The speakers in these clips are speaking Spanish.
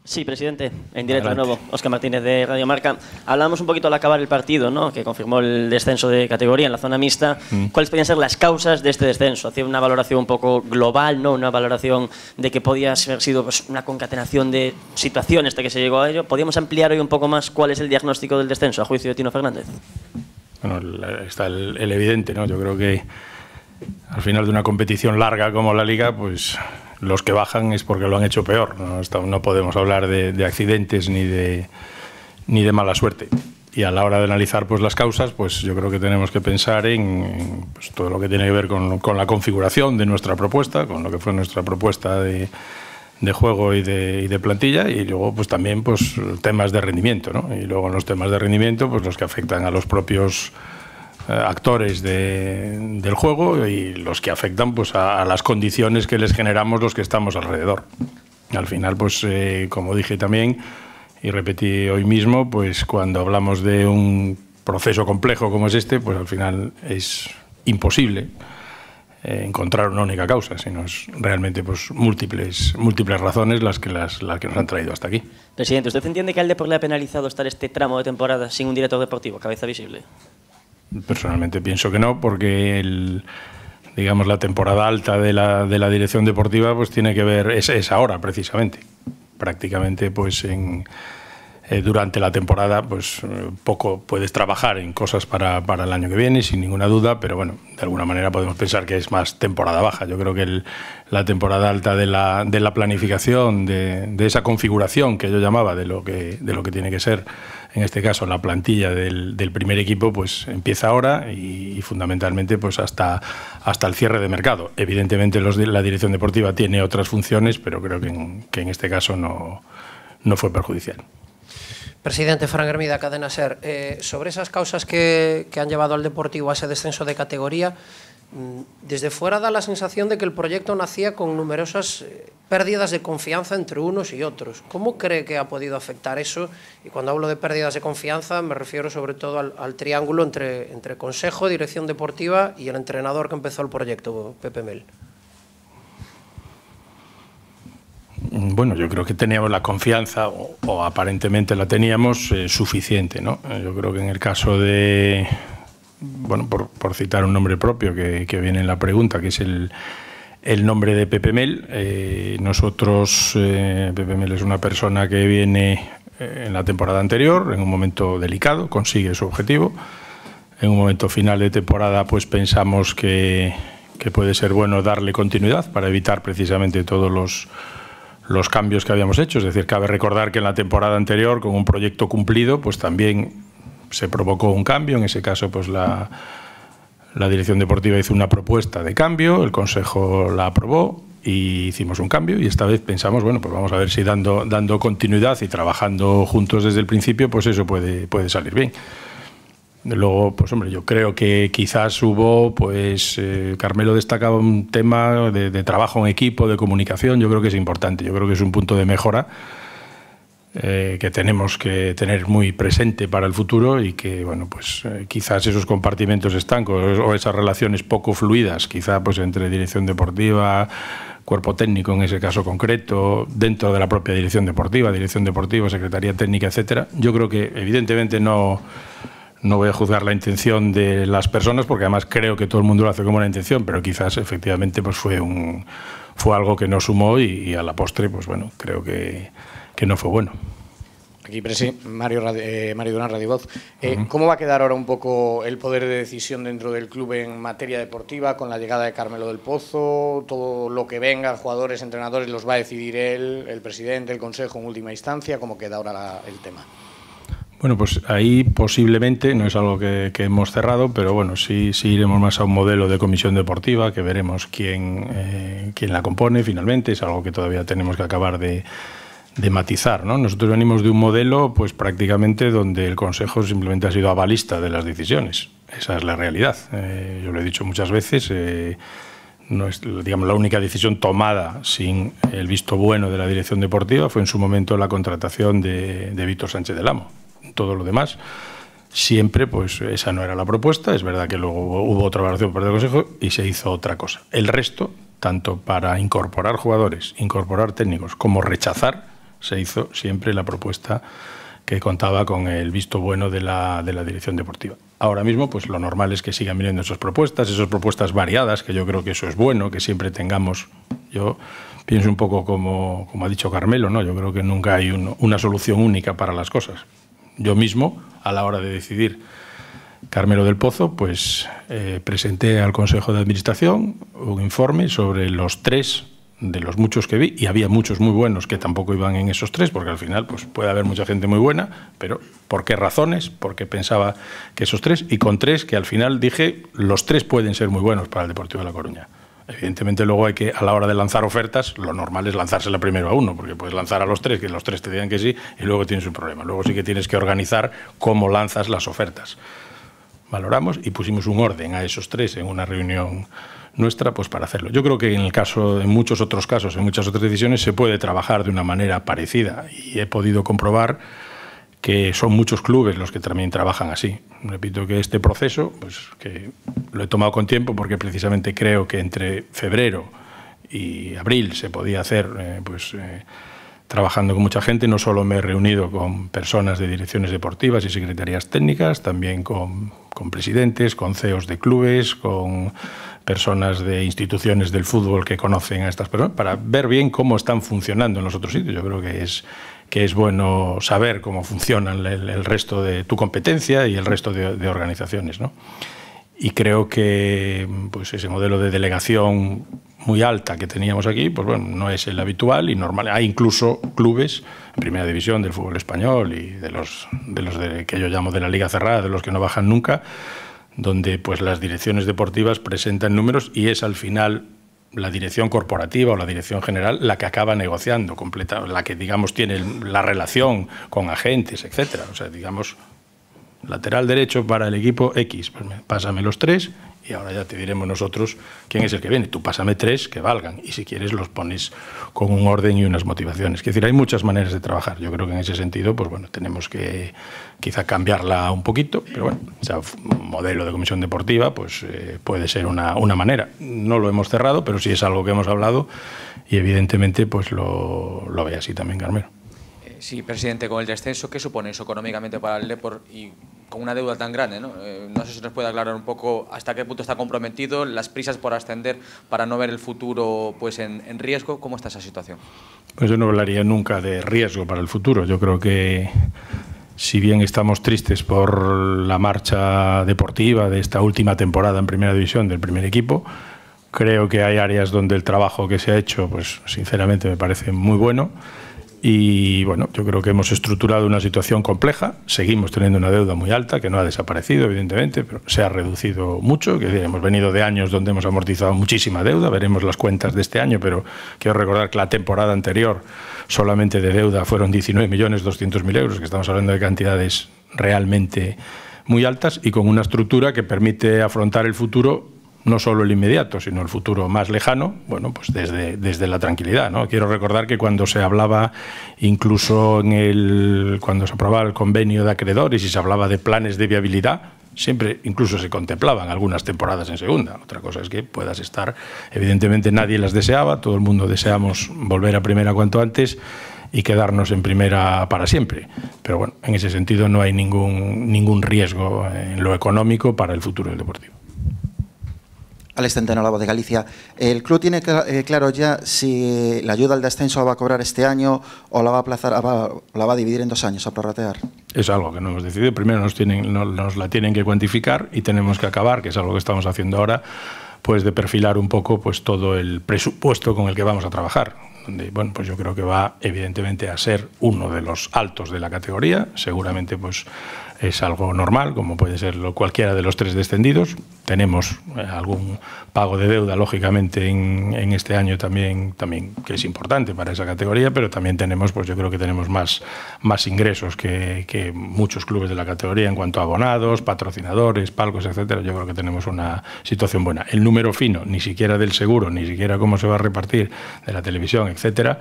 Sí, presidente, en directo de nuevo, Óscar Martínez de Radio Marca. Hablábamos un poquito al acabar el partido, ¿no?, que confirmó el descenso de categoría en la zona mixta. ¿Cuáles podrían ser las causas de este descenso? Hacía una valoración un poco global, ¿no?, una valoración de que podía haber sido pues, una concatenación de situaciones hasta que se llegó a ello. ¿Podríamos ampliar hoy un poco más cuál es el diagnóstico del descenso, a juicio de Tino Fernández? Bueno, está el evidente, ¿no? Yo creo que al final de una competición larga como la Liga, pues los que bajan es porque lo han hecho peor. No podemos hablar de accidentes ni de mala suerte. Y a la hora de analizar pues las causas, pues yo creo que tenemos que pensar en pues, todo lo que tiene que ver con la configuración de nuestra propuesta, con lo que fue nuestra propuesta de juego y de plantilla, y luego pues también pues temas de rendimiento, ¿no? Y luego en los temas de rendimiento pues los que afectan a los propios actores del juego y los que afectan pues a las condiciones que les generamos los que estamos alrededor. Al final pues como dije también y repetí hoy mismo, pues cuando hablamos de un proceso complejo como es este, pues al final es imposible encontrar una única causa, sino es realmente pues múltiples razones las que nos han traído hasta aquí. Presidente, ¿usted entiende que al Depor le ha penalizado estar este tramo de temporada sin un director deportivo, cabeza visible? Personalmente pienso que no, porque digamos la temporada alta de la dirección deportiva pues tiene que ver, es ahora precisamente. Prácticamente pues durante la temporada pues poco puedes trabajar en cosas para el año que viene, sin ninguna duda, pero bueno, de alguna manera podemos pensar que es más temporada baja. Yo creo que la temporada alta de la planificación, de esa configuración que yo llamaba de lo que tiene que ser en este caso la plantilla del primer equipo, pues empieza ahora y fundamentalmente pues hasta el cierre de mercado. Evidentemente la dirección deportiva tiene otras funciones, pero creo que en este caso no fue perjudicial. Presidente, Fran Hermida, Cadena SER. Sobre esas causas que han llevado al Deportivo a ese descenso de categoría, desde fuera da la sensación de que el proyecto nacía con numerosas pérdidas de confianza entre unos y otros. ¿Cómo cree que ha podido afectar eso? Y cuando hablo de pérdidas de confianza me refiero sobre todo al triángulo entre Consejo, Dirección Deportiva y el entrenador que empezó el proyecto, Pepe Mel. Bueno, yo creo que teníamos la confianza, o aparentemente la teníamos, suficiente, ¿no? Yo creo que en el caso de, bueno, por citar un nombre propio que viene en la pregunta, que es el nombre de Pepe Mel, nosotros, Pepe Mel es una persona que viene en la temporada anterior, en un momento delicado, consigue su objetivo. En un momento final de temporada, pues pensamos que puede ser bueno darle continuidad para evitar precisamente todos los cambios que habíamos hecho. Es decir, cabe recordar que en la temporada anterior, con un proyecto cumplido, pues también se provocó un cambio. En ese caso, pues la dirección deportiva hizo una propuesta de cambio, el Consejo la aprobó y hicimos un cambio. Y esta vez pensamos, bueno, pues vamos a ver si dando continuidad y trabajando juntos desde el principio, pues eso puede salir bien. Luego, pues hombre, yo creo que quizás hubo, pues Carmelo destacaba un tema de trabajo en equipo, de comunicación. Yo creo que es importante, yo creo que es un punto de mejora que tenemos que tener muy presente para el futuro y que, bueno, pues quizás esos compartimentos estancos o esas relaciones poco fluidas, quizá pues entre dirección deportiva, cuerpo técnico en ese caso concreto, dentro de la propia dirección deportiva, secretaría técnica, etcétera. Yo creo que evidentemente no voy a juzgar la intención de las personas, porque además creo que todo el mundo lo hace como una intención, pero quizás efectivamente pues fue algo que no sumó y a la postre, pues bueno, creo que no fue bueno. Aquí, Mario Durán, Radio Voz. ¿Cómo va a quedar ahora un poco el poder de decisión dentro del club en materia deportiva con la llegada de Carmelo del Pozo? Todo lo que venga, jugadores, entrenadores, los va a decidir él, el presidente, el consejo en última instancia. ¿Cómo queda ahora el tema? Bueno, pues ahí posiblemente, no es algo que hemos cerrado, pero bueno, sí iremos más a un modelo de comisión deportiva, que veremos quién la compone finalmente. Es algo que todavía tenemos que acabar de matizar, ¿no? Nosotros venimos de un modelo pues prácticamente donde el Consejo simplemente ha sido avalista de las decisiones. Esa es la realidad. Yo lo he dicho muchas veces, no es, digamos, la única decisión tomada sin el visto bueno de la dirección deportiva fue en su momento la contratación de Víctor Sánchez del Amo. Todo lo demás, siempre, pues esa no era la propuesta. Es verdad que luego hubo otra valoración por parte del Consejo y se hizo otra cosa. El resto, tanto para incorporar jugadores, incorporar técnicos, como rechazar, se hizo siempre la propuesta que contaba con el visto bueno de la dirección deportiva. Ahora mismo, pues lo normal es que sigan viniendo esas propuestas variadas, que yo creo que eso es bueno, que siempre tengamos. Yo pienso un poco como ha dicho Carmelo, ¿no? Yo creo que nunca hay una solución única para las cosas. Yo mismo, a la hora de decidir Carmelo del Pozo, pues presenté al Consejo de Administración un informe sobre los 3 de los muchos que vi, y había muchos muy buenos que tampoco iban en esos 3, porque al final pues puede haber mucha gente muy buena, pero ¿por qué razones? Porque pensaba que esos 3, y con 3 que al final dije, los 3 pueden ser muy buenos para el Deportivo de La Coruña. Evidentemente luego hay que, a la hora de lanzar ofertas, lo normal es lanzársela primero a uno, porque puedes lanzar a los 3, que los 3 te digan que sí, y luego tienes un problema. Luego sí que tienes que organizar cómo lanzas las ofertas. Valoramos y pusimos un orden a esos 3 en una reunión nuestra, pues para hacerlo. Yo creo que en muchos otros casos, en muchas otras decisiones, se puede trabajar de una manera parecida, y he podido comprobar que son muchos clubes los que también trabajan así. Repito que este proceso, pues que lo he tomado con tiempo, porque precisamente creo que entre febrero y abril se podía hacer, trabajando con mucha gente. No solo me he reunido con personas de direcciones deportivas y secretarías técnicas, también con presidentes, con CEOs de clubes, con personas de instituciones del fútbol que conocen a estas personas, para ver bien cómo están funcionando en los otros sitios. Yo creo que es bueno saber cómo funcionan el resto de tu competencia y el resto de organizaciones, ¿no? Y creo que pues ese modelo de delegación muy alta que teníamos aquí, pues bueno, no es el habitual y normal. Hay incluso clubes en primera división del fútbol español y de los que yo llamo de la liga cerrada, de los que no bajan nunca, donde pues las direcciones deportivas presentan números y es al final la dirección corporativa o la dirección general la que acaba negociando, la que digamos tiene la relación con agentes, etcétera. O sea, digamos, lateral derecho para el equipo X, pues pásame los 3 y ahora ya te diremos nosotros quién es el que viene. Tú pásame 3 que valgan, y si quieres los pones con un orden y unas motivaciones. Es decir, hay muchas maneras de trabajar. Yo creo que en ese sentido, pues bueno, tenemos que quizá cambiarla un poquito, pero bueno, o sea, un modelo de comisión deportiva pues puede ser una manera. No lo hemos cerrado, pero sí es algo que hemos hablado y evidentemente pues lo ve así también Carmelo. Sí, presidente, con el descenso, ¿qué supone eso económicamente para el Depor y con una deuda tan grande, ¿no? No sé si nos puede aclarar un poco hasta qué punto está comprometido, las prisas por ascender para no ver el futuro pues en riesgo. ¿Cómo está esa situación? Pues yo no hablaría nunca de riesgo para el futuro. Yo creo que si bien estamos tristes por la marcha deportiva de esta última temporada en primera división del primer equipo, creo que hay áreas donde el trabajo que se ha hecho, pues sinceramente me parece muy bueno. Y bueno, yo creo que hemos estructurado una situación compleja. Seguimos teniendo una deuda muy alta que no ha desaparecido, evidentemente, pero se ha reducido mucho. Que hemos venido de años donde hemos amortizado muchísima deuda. Veremos las cuentas de este año, pero quiero recordar que la temporada anterior solamente de deuda fueron 19.200.000 euros, que estamos hablando de cantidades realmente muy altas y con una estructura que permite afrontar el futuro, no solo el inmediato, sino el futuro más lejano, bueno, pues desde la tranquilidad, ¿no? Quiero recordar que cuando se hablaba, incluso cuando se aprobaba el convenio de acreedores y se hablaba de planes de viabilidad, siempre incluso se contemplaban algunas temporadas en segunda. Otra cosa es que puedas estar, evidentemente nadie las deseaba, todo el mundo deseamos volver a primera cuanto antes y quedarnos en primera para siempre. Pero bueno, en ese sentido no hay ningún riesgo en lo económico para el futuro del Deportivo. Alex Centeno, La Voz de Galicia. ¿El club tiene claro ya si la ayuda al descenso la va a cobrar este año o la va a aplazar, la va a dividir en 2 años, a prorratear? Es algo que no hemos decidido. Primero nos la tienen que cuantificar y tenemos que acabar, que es algo que estamos haciendo ahora, pues de perfilar un poco pues todo el presupuesto con el que vamos a trabajar. Donde, bueno, pues yo creo que va evidentemente a ser uno de los altos de la categoría. Seguramente pues es algo normal, como puede ser cualquiera de los 3 descendidos. Tenemos algún pago de deuda, lógicamente, en este año también, que es importante para esa categoría, pero también tenemos, pues yo creo que tenemos más ingresos que muchos clubes de la categoría en cuanto a abonados, patrocinadores, palcos, etcétera. Yo creo que tenemos una situación buena. El número fino, ni siquiera del seguro, ni siquiera cómo se va a repartir de la televisión, etcétera,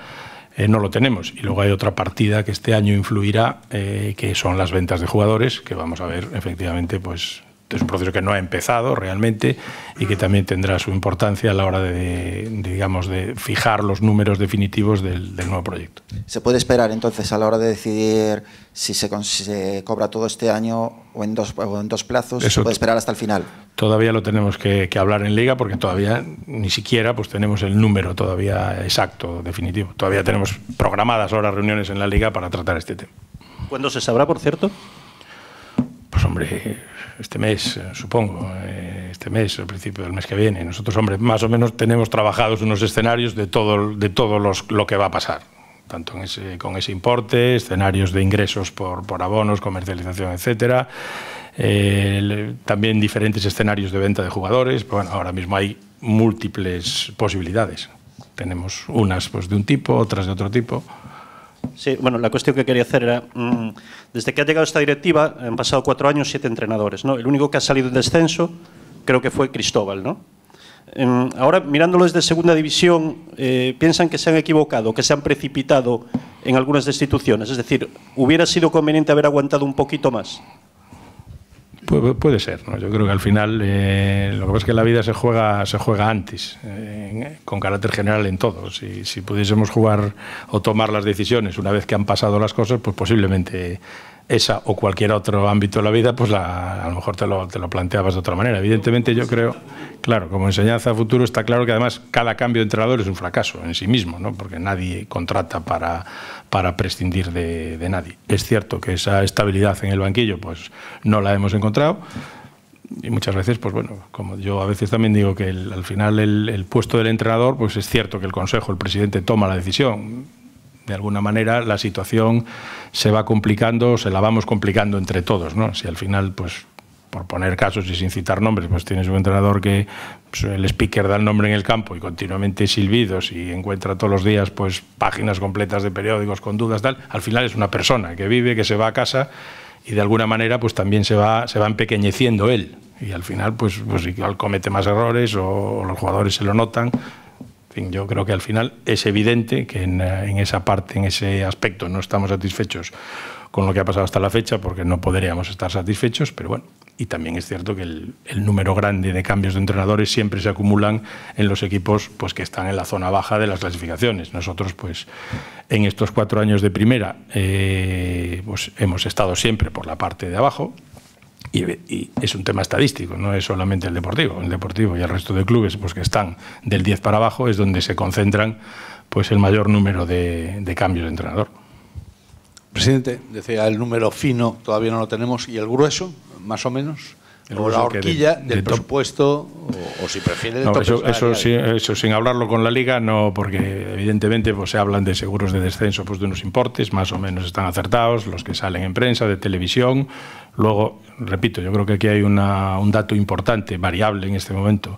no lo tenemos. Y luego hay otra partida que este año influirá, que son las ventas de jugadores, que vamos a ver efectivamente pues Es un proceso que no ha empezado realmente y que también tendrá su importancia a la hora de fijar los números definitivos del nuevo proyecto. ¿Se puede esperar entonces a la hora de decidir si se cobra todo este año o en dos plazos? ¿Se puede esperar hasta el final? Todavía lo tenemos que hablar en Liga porque todavía ni siquiera pues tenemos el número todavía exacto, definitivo. Todavía tenemos programadas ahora reuniones en la Liga para tratar este tema. ¿Cuándo se sabrá, por cierto? Pues hombre, este mes, supongo, este mes, al principio del mes que viene. Nosotros, hombre, más o menos tenemos trabajados unos escenarios de todo lo que va a pasar, tanto con ese importe, escenarios de ingresos por abonos, comercialización, etcétera. También diferentes escenarios de venta de jugadores. Pero bueno, ahora mismo hay múltiples posibilidades. Tenemos unas pues de un tipo, otras de otro tipo. Sí, bueno, la cuestión que quería hacer era, desde que ha llegado esta directiva, han pasado 4 años, 7 entrenadores, ¿no? El único que ha salido en descenso creo que fue Cristóbal, ¿no? Ahora, mirándolo desde segunda división, ¿piensan que se han equivocado, que se han precipitado en algunas destituciones? Es decir, ¿hubiera sido conveniente haber aguantado un poquito más? Puede ser, ¿no? Yo creo que al final lo que pasa es que la vida se juega antes, con carácter general en todo. Si pudiésemos jugar o tomar las decisiones una vez que han pasado las cosas, pues posiblemente esa o cualquier otro ámbito de la vida, pues a lo mejor te lo planteabas de otra manera. Evidentemente yo creo, claro, como enseñanza a futuro está claro que además cada cambio de entrenador es un fracaso en sí mismo, ¿no? Porque nadie contrata para prescindir de nadie. Es cierto que esa estabilidad en el banquillo pues no la hemos encontrado y muchas veces, pues bueno, como yo a veces también digo que al final el puesto del entrenador, pues es cierto que el consejo, el presidente toma la decisión. De alguna manera la situación se va complicando, se la vamos complicando entre todos, ¿no? Si al final, pues por poner casos y sin citar nombres, pues tienes un entrenador que pues, el speaker da el nombre en el campo y continuamente silbidos y encuentra todos los días pues páginas completas de periódicos con dudas, tal, al final es una persona que vive, que se va a casa y de alguna manera pues también se va empequeñeciendo él y al final pues igual comete más errores o los jugadores se lo notan. En fin, yo creo que al final es evidente que en esa parte, en ese aspecto, no estamos satisfechos con lo que ha pasado hasta la fecha, porque no podríamos estar satisfechos, pero bueno, y también es cierto que el número grande de cambios de entrenadores siempre se acumulan en los equipos pues, que están en la zona baja de las clasificaciones. Nosotros, pues, en estos 4 años de primera, pues hemos estado siempre por la parte de abajo. Y es un tema estadístico, no es solamente el Deportivo. El Deportivo y el resto de clubes pues, que están del 10 para abajo es donde se concentran pues, el mayor número de cambios de entrenador. Presidente, decía el número fino todavía no lo tenemos, ¿y el grueso, más o menos? O la horquilla del presupuesto, o si prefiere del tope salarial. Eso sin hablarlo con la Liga, no, porque evidentemente pues, se hablan de seguros de descenso pues, de unos importes, más o menos están acertados, los que salen en prensa, de televisión. Luego, repito, yo creo que aquí hay un dato importante, variable en este momento,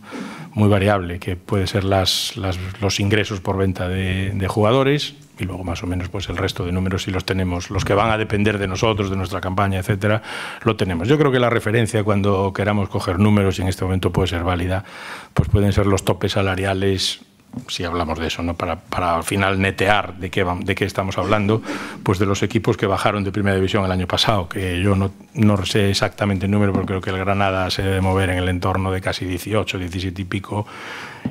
muy variable, que puede ser los ingresos por venta de jugadores, y luego más o menos pues el resto de números si los tenemos, los que van a depender de nosotros, de nuestra campaña, etcétera, lo tenemos. Yo creo que la referencia cuando queramos coger números, y en este momento puede ser válida, pues pueden ser los topes salariales, si hablamos de eso, ¿no? Para al final netear de qué estamos hablando, pues de los equipos que bajaron de Primera División el año pasado, que yo no sé exactamente el número, porque creo que el Granada se debe mover en el entorno de casi 18, 17 y pico,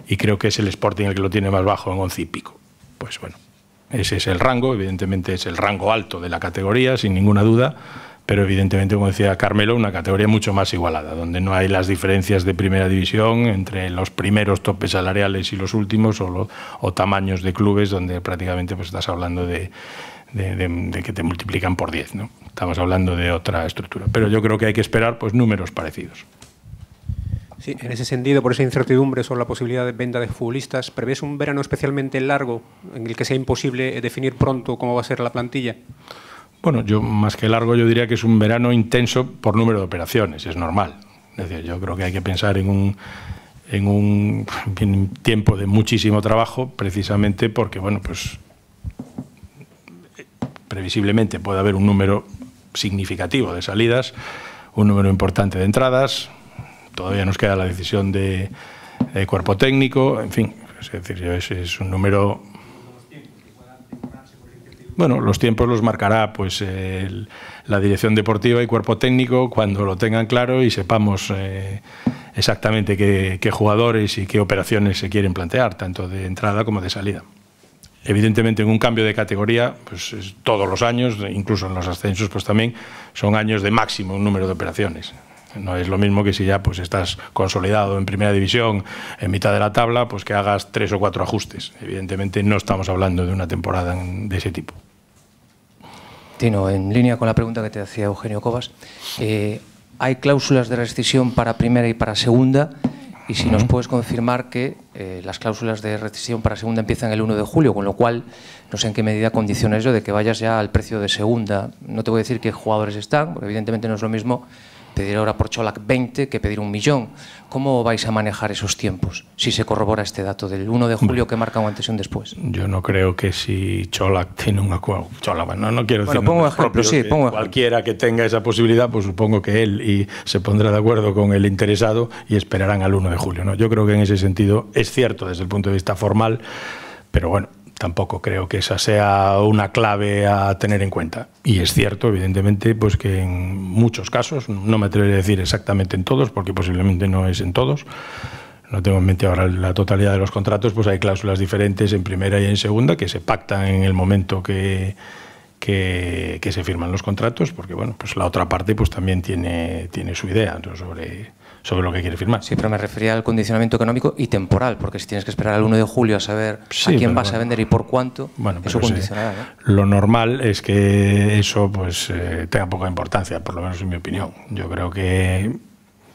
y creo que es el Sporting el que lo tiene más bajo en 11 y pico. Pues bueno, ese es el rango, evidentemente es el rango alto de la categoría, sin ninguna duda, pero evidentemente, como decía Carmelo, una categoría mucho más igualada, donde no hay las diferencias de Primera División entre los primeros topes salariales y los últimos, o tamaños de clubes donde prácticamente pues, estás hablando de que te multiplican por 10, ¿no? Estamos hablando de otra estructura, pero yo creo que hay que esperar pues, números parecidos. Sí, en ese sentido, por esa incertidumbre sobre la posibilidad de venta de futbolistas, ¿prevés un verano especialmente largo en el que sea imposible definir pronto cómo va a ser la plantilla? Bueno, yo más que largo yo diría que es un verano intenso por número de operaciones, es normal. Es decir, yo creo que hay que pensar en un tiempo de muchísimo trabajo, precisamente porque, bueno, pues previsiblemente puede haber un número significativo de salidas, un número importante de entradas. Todavía nos queda la decisión de cuerpo técnico, en fin, es decir, es un número... Bueno, los tiempos los marcará pues la dirección deportiva y cuerpo técnico cuando lo tengan claro y sepamos exactamente qué jugadores y qué operaciones se quieren plantear, tanto de entrada como de salida. Evidentemente, en un cambio de categoría, pues todos los años, incluso en los ascensos, pues también son años de máximo número de operaciones. No es lo mismo que si ya pues estás consolidado en primera división, en mitad de la tabla, pues que hagas 3 o 4 ajustes. Evidentemente no estamos hablando de una temporada de ese tipo. Tino, en línea con la pregunta que te hacía Eugenio Cobas, ¿hay cláusulas de rescisión para primera y para segunda? Y si nos puedes confirmar que las cláusulas de rescisión para segunda empiezan el 1 de julio, con lo cual no sé en qué medida condiciona eso de que vayas ya al precio de segunda. No te voy a decir qué jugadores están, porque evidentemente no es lo mismo pedir ahora por Čolak 20 que pedir 1 millón. ¿Cómo vais a manejar esos tiempos si se corrobora este dato del 1 de julio que marca un antes y un después? Yo no creo que si Čolak tiene un acuerdo, no quiero decir pongo ejemplo, sí, pongo cualquiera que tenga esa posibilidad, pues supongo que él se pondrá de acuerdo con el interesado y esperarán al 1 de julio, ¿no? Yo creo que en ese sentido es cierto desde el punto de vista formal, pero bueno, tampoco creo que esa sea una clave a tener en cuenta. Y es cierto, evidentemente, pues que en muchos casos, no me atreveré a decir exactamente en todos, porque posiblemente no es en todos, no tengo en mente ahora la totalidad de los contratos, pues hay cláusulas diferentes en primera y en segunda que se pactan en el momento que se firman los contratos, porque bueno, pues la otra parte pues también tiene su idea sobre lo que quiere firmar. Sí, pero me refería al condicionamiento económico y temporal, porque si tienes que esperar al 1 de julio a saber a quién vas a vender y por cuánto, eso condicionará, ¿no? Lo normal es que eso pues tenga poca importancia, por lo menos en mi opinión. Yo creo que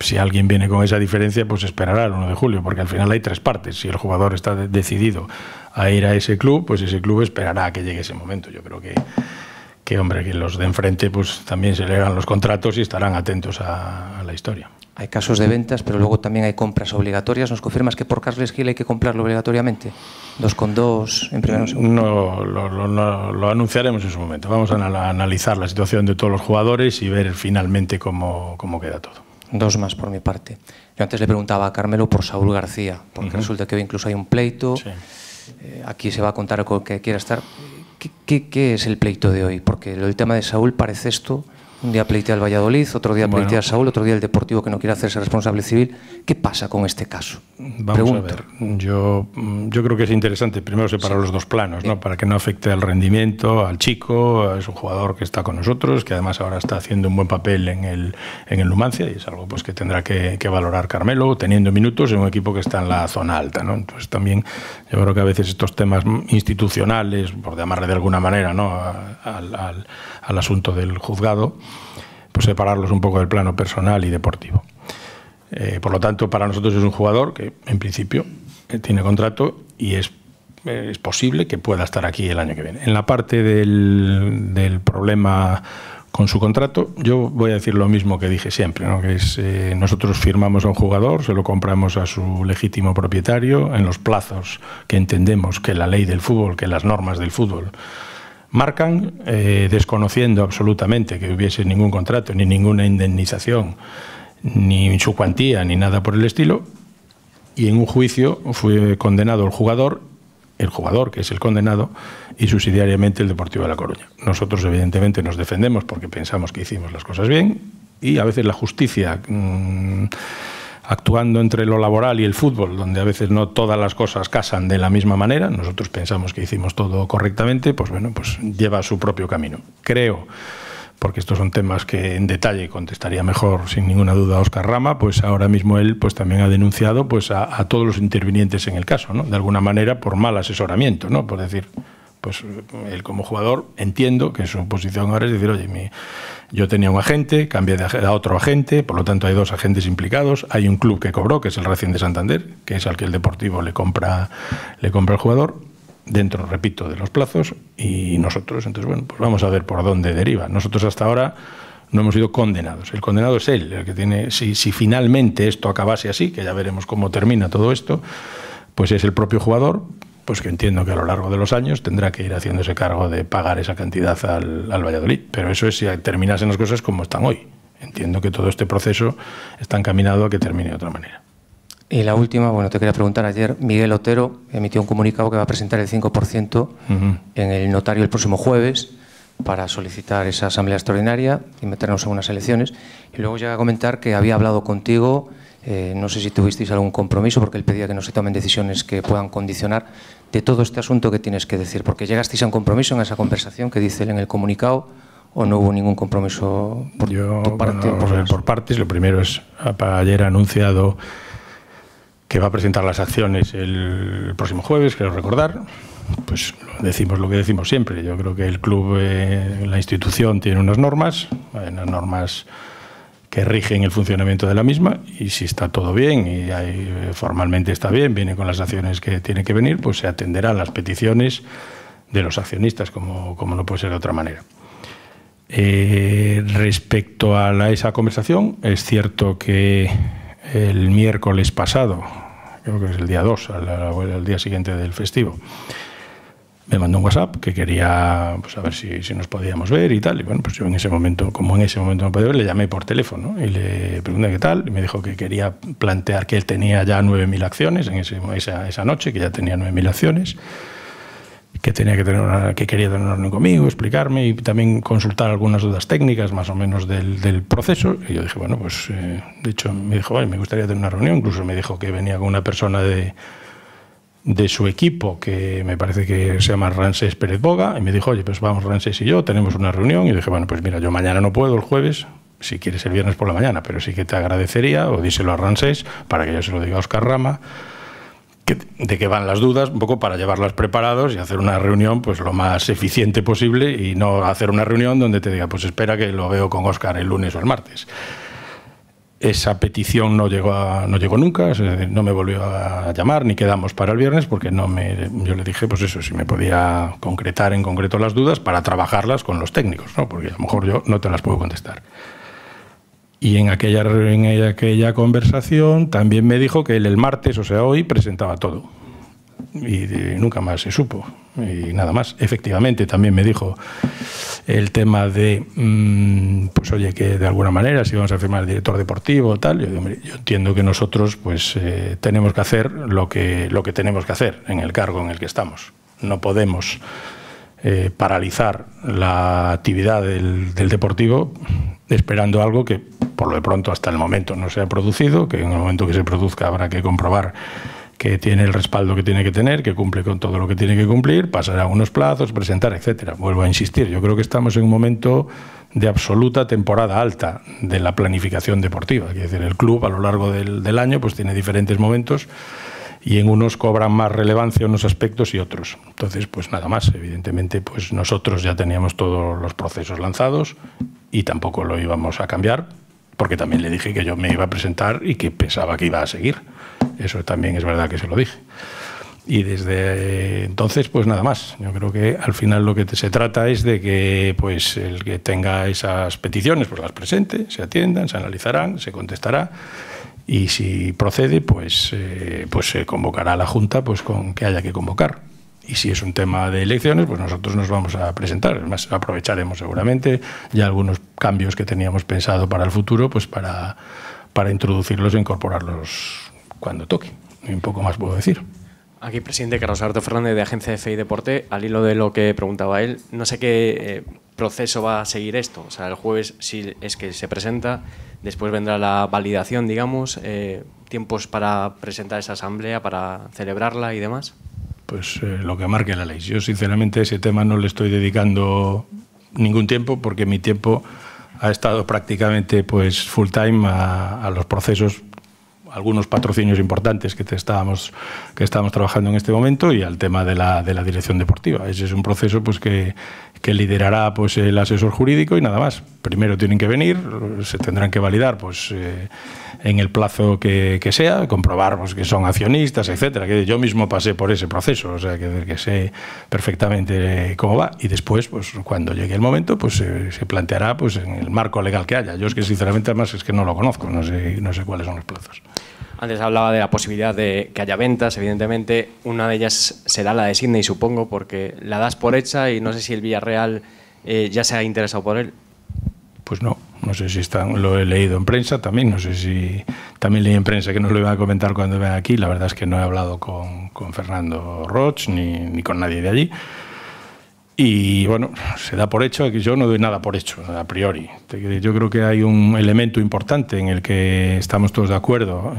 si alguien viene con esa diferencia, pues esperará al 1 de julio, porque al final hay 3 partes. Si el jugador está decidido a ir a ese club, pues ese club esperará a que llegue ese momento. Yo creo que hombre, que los de enfrente pues también se leerán los contratos y estarán atentos a la historia. Hay casos de ventas, pero luego también hay compras obligatorias. ¿Nos confirmas que por Carles Gil hay que comprarlo obligatoriamente? 2 con 2 en primero o segundo. No, lo anunciaremos en su momento. Vamos a analizar la situación de todos los jugadores y ver finalmente cómo queda todo. 2 más por mi parte. Yo antes le preguntaba a Carmelo por Saúl García, porque resulta que hoy incluso hay un pleito. Sí. Aquí se va a contar con que quiera estar. ¿Qué es el pleito de hoy? Porque el tema de Saúl parece esto. Un día pleitea el Valladolid, otro día pleitea Saúl, otro día el Deportivo que no quiere hacerse responsable civil. ¿Qué pasa con este caso? Vamos a ver. Yo creo que es interesante primero separar los dos planos, ¿no? Para que no afecte al rendimiento, al chico. Es un jugador que está con nosotros, que además ahora está haciendo un buen papel en el Numancia, y es algo pues que tendrá que valorar Carmelo, teniendo minutos en un equipo que está en la zona alta, ¿no? Entonces también yo creo que a veces estos temas institucionales, por llamarle de alguna manera, ¿no? al asunto del juzgado, pues separarlos un poco del plano personal y deportivo. Por lo tanto, para nosotros es un jugador que, en principio, tiene contrato y es posible que pueda estar aquí el año que viene. En la parte del problema con su contrato, yo voy a decir lo mismo que dije siempre, ¿no? Que es nosotros firmamos a un jugador, se lo compramos a su legítimo propietario en los plazos que entendemos que la ley del fútbol, que las normas del fútbol marcan, desconociendo absolutamente que hubiese ningún contrato, ni ninguna indemnización, ni su cuantía, ni nada por el estilo, y en un juicio fue condenado el jugador, que es el condenado, y subsidiariamente el Deportivo de La Coruña. Nosotros evidentemente nos defendemos porque pensamos que hicimos las cosas bien, y a veces la justicia, actuando entre lo laboral y el fútbol, donde a veces no todas las cosas casan de la misma manera, nosotros pensamos que hicimos todo correctamente, pues bueno, pues lleva su propio camino. Creo, porque estos son temas que en detalle contestaría mejor sin ninguna duda Óscar Rama, pues ahora mismo él pues también ha denunciado pues a todos los intervinientes en el caso, ¿no? De alguna manera por mal asesoramiento, ¿no? Por decir, pues él como jugador entiendo que su posición ahora es decir, oye, yo tenía un agente, cambié a otro agente, por lo tanto hay 2 agentes implicados, hay un club que cobró, que es el Racing de Santander, que es al que el Deportivo le compra el jugador, dentro, repito, de los plazos, y nosotros, entonces bueno, pues vamos a ver por dónde deriva. Nosotros hasta ahora no hemos sido condenados, el condenado es él, el que tiene, si finalmente esto acabase así, que ya veremos cómo termina todo esto, pues es el propio jugador, pues que entiendo que a lo largo de los años tendrá que ir haciéndose cargo de pagar esa cantidad al Valladolid. Pero eso es si terminasen las cosas como están hoy. Entiendo que todo este proceso está encaminado a que termine de otra manera. Y la última, bueno, te quería preguntar, ayer Miguel Otero emitió un comunicado que va a presentar el 5% en el notario el próximo jueves para solicitar esa asamblea extraordinaria y meternos en unas elecciones. Y luego llega a comentar que había hablado contigo, no sé si tuvisteis algún compromiso, porque él pedía que no se tomen decisiones que puedan condicionar de todo este asunto que tienes que decir, porque llegasteis a un compromiso en esa conversación que dice él en el comunicado, ¿o no hubo ningún compromiso por tu parte? Bueno, por partes. Lo primero es, ayer ha anunciado que va a presentar las acciones el próximo jueves, quiero recordar. Pues decimos lo que decimos siempre. Yo creo que el club, la institución, tiene unas normas que rigen el funcionamiento de la misma, y si está todo bien y formalmente está bien, viene con las acciones que tiene que venir, pues se atenderán las peticiones de los accionistas, como no puede ser de otra manera. Respecto a esa conversación, es cierto que el miércoles pasado, creo que es el día 2, al día siguiente del festivo, me mandó un WhatsApp que quería, pues, a ver si nos podíamos ver y tal. Y bueno, pues yo en ese momento, como en ese momento no podía ver, le llamé por teléfono, ¿no? Y le pregunté qué tal, y me dijo que quería plantear que él tenía ya 9.000 acciones en esa noche, que ya tenía 9.000 acciones, que quería tener una reunión conmigo, explicarme y también consultar algunas dudas técnicas más o menos del proceso. Y yo dije, bueno, pues de hecho me dijo, oye, me gustaría tener una reunión. Incluso me dijo que venía con una persona de su equipo, que me parece que se llama Ramsés Pérez Boga, y me dijo, oye, pues vamos Ramsés y yo, tenemos una reunión. Y dije, bueno, pues mira, yo mañana no puedo, el jueves, si quieres el viernes por la mañana, pero sí que te agradecería, o díselo a Ramsés, para que yo se lo diga a Óscar Rama, de qué van las dudas, un poco para llevarlas preparados y hacer una reunión pues lo más eficiente posible, y no hacer una reunión donde te diga, pues espera que lo veo con Óscar el lunes o el martes. Esa petición no llegó nunca, no me volvió a llamar, ni quedamos para el viernes, porque yo le dije, pues eso, si me podía concretar en concreto las dudas para trabajarlas con los técnicos, ¿no? Porque a lo mejor yo no te las puedo contestar. Y en aquella conversación también me dijo que él el martes, o sea hoy, presentaba todo. Y nunca más se supo. Y nada más. Efectivamente, también me dijo el tema de, pues oye, que de alguna manera si vamos a firmar el director deportivo o tal. Yo digo, hombre, yo entiendo que nosotros pues tenemos que hacer lo que tenemos que hacer en el cargo en el que estamos. No podemos paralizar la actividad del deportivo esperando algo que por lo de pronto hasta el momento no se ha producido, que en el momento que se produzca habrá que comprobar que tiene el respaldo que tiene que tener, que cumple con todo lo que tiene que cumplir, pasará unos plazos, presentar, etcétera. Vuelvo a insistir, yo creo que estamos en un momento de absoluta temporada alta de la planificación deportiva. Es decir, el club a lo largo del año pues tiene diferentes momentos, y en unos cobran más relevancia unos aspectos y otros. Entonces, pues nada más. Evidentemente, pues nosotros ya teníamos todos los procesos lanzados y tampoco lo íbamos a cambiar, porque también le dije que yo me iba a presentar y que pensaba que iba a seguir. Eso también es verdad que se lo dije. Y desde entonces, pues nada más. Yo creo que al final lo que se trata es de que pues el que tenga esas peticiones pues las presente, se atiendan, se analizarán, se contestará. Y si procede, pues se convocará a la Junta pues con que haya que convocar. Y si es un tema de elecciones, pues nosotros nos vamos a presentar. Además, aprovecharemos seguramente ya algunos cambios que teníamos pensado para el futuro, pues para introducirlos e incorporarlos cuando toque. Y un poco más puedo decir. Aquí, presidente, Carlos Alberto Fernández, de Agencia de Fe y Deporte. Al hilo de lo que preguntaba él, no sé qué proceso va a seguir esto. O sea, el jueves, si es que se presenta, después vendrá la validación, digamos, tiempos para presentar esa asamblea, para celebrarla y demás. Pues lo que marque la ley. Yo, sinceramente, a ese tema no le estoy dedicando ningún tiempo, porque mi tiempo ha estado prácticamente pues full time a los procesos, algunos patrocinios importantes que estábamos trabajando en este momento, y al tema de la dirección deportiva. Ese es un proceso pues que liderará pues el asesor jurídico y nada más. Primero tienen que venir, se tendrán que validar pues en el plazo que sea, comprobar pues, que son accionistas, etcétera. Que yo mismo pasé por ese proceso, o sea que sé perfectamente cómo va, y después pues cuando llegue el momento pues se planteará pues en el marco legal que haya. Yo es que sinceramente además es que no lo conozco, no sé cuáles son los plazos. Antes hablaba de la posibilidad de que haya ventas, evidentemente. Una de ellas será la de Sydney, supongo, porque la das por hecha y no sé si el Villarreal ya se ha interesado por él. Pues no sé si lo he leído en prensa también, no sé si también leí en prensa que nos lo iban a comentar cuando venga aquí. La verdad es que no he hablado con Fernando Roig ni con nadie de allí. Y bueno, se da por hecho, que yo no doy nada por hecho, a priori. Yo creo que hay un elemento importante en el que estamos todos de acuerdo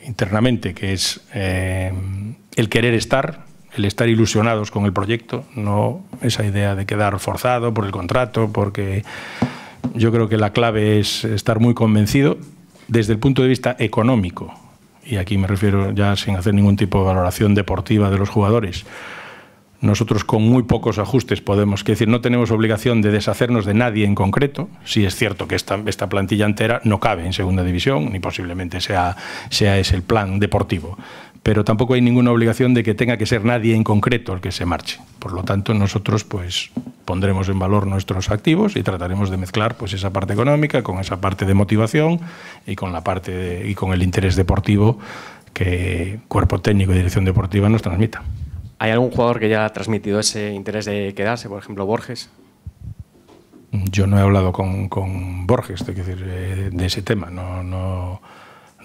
internamente, que es el querer estar, el estar ilusionados con el proyecto, no esa idea de quedar forzado por el contrato, porque yo creo que la clave es estar muy convencido desde el punto de vista económico, y aquí me refiero ya sin hacer ningún tipo de valoración deportiva de los jugadores. Nosotros con muy pocos ajustes podemos, que decir, no tenemos obligación de deshacernos de nadie en concreto. Sí es cierto que esta plantilla entera no cabe en segunda división, ni posiblemente sea ese el plan deportivo. Pero tampoco hay ninguna obligación de que tenga que ser nadie en concreto el que se marche. Por lo tanto, nosotros pues pondremos en valor nuestros activos y trataremos de mezclar pues esa parte económica con esa parte de motivación y con la parte y con el interés deportivo que cuerpo técnico y dirección deportiva nos transmita. ¿Hay algún jugador que ya ha transmitido ese interés de quedarse, por ejemplo, Borges? Yo no he hablado con Borges, de ese tema. No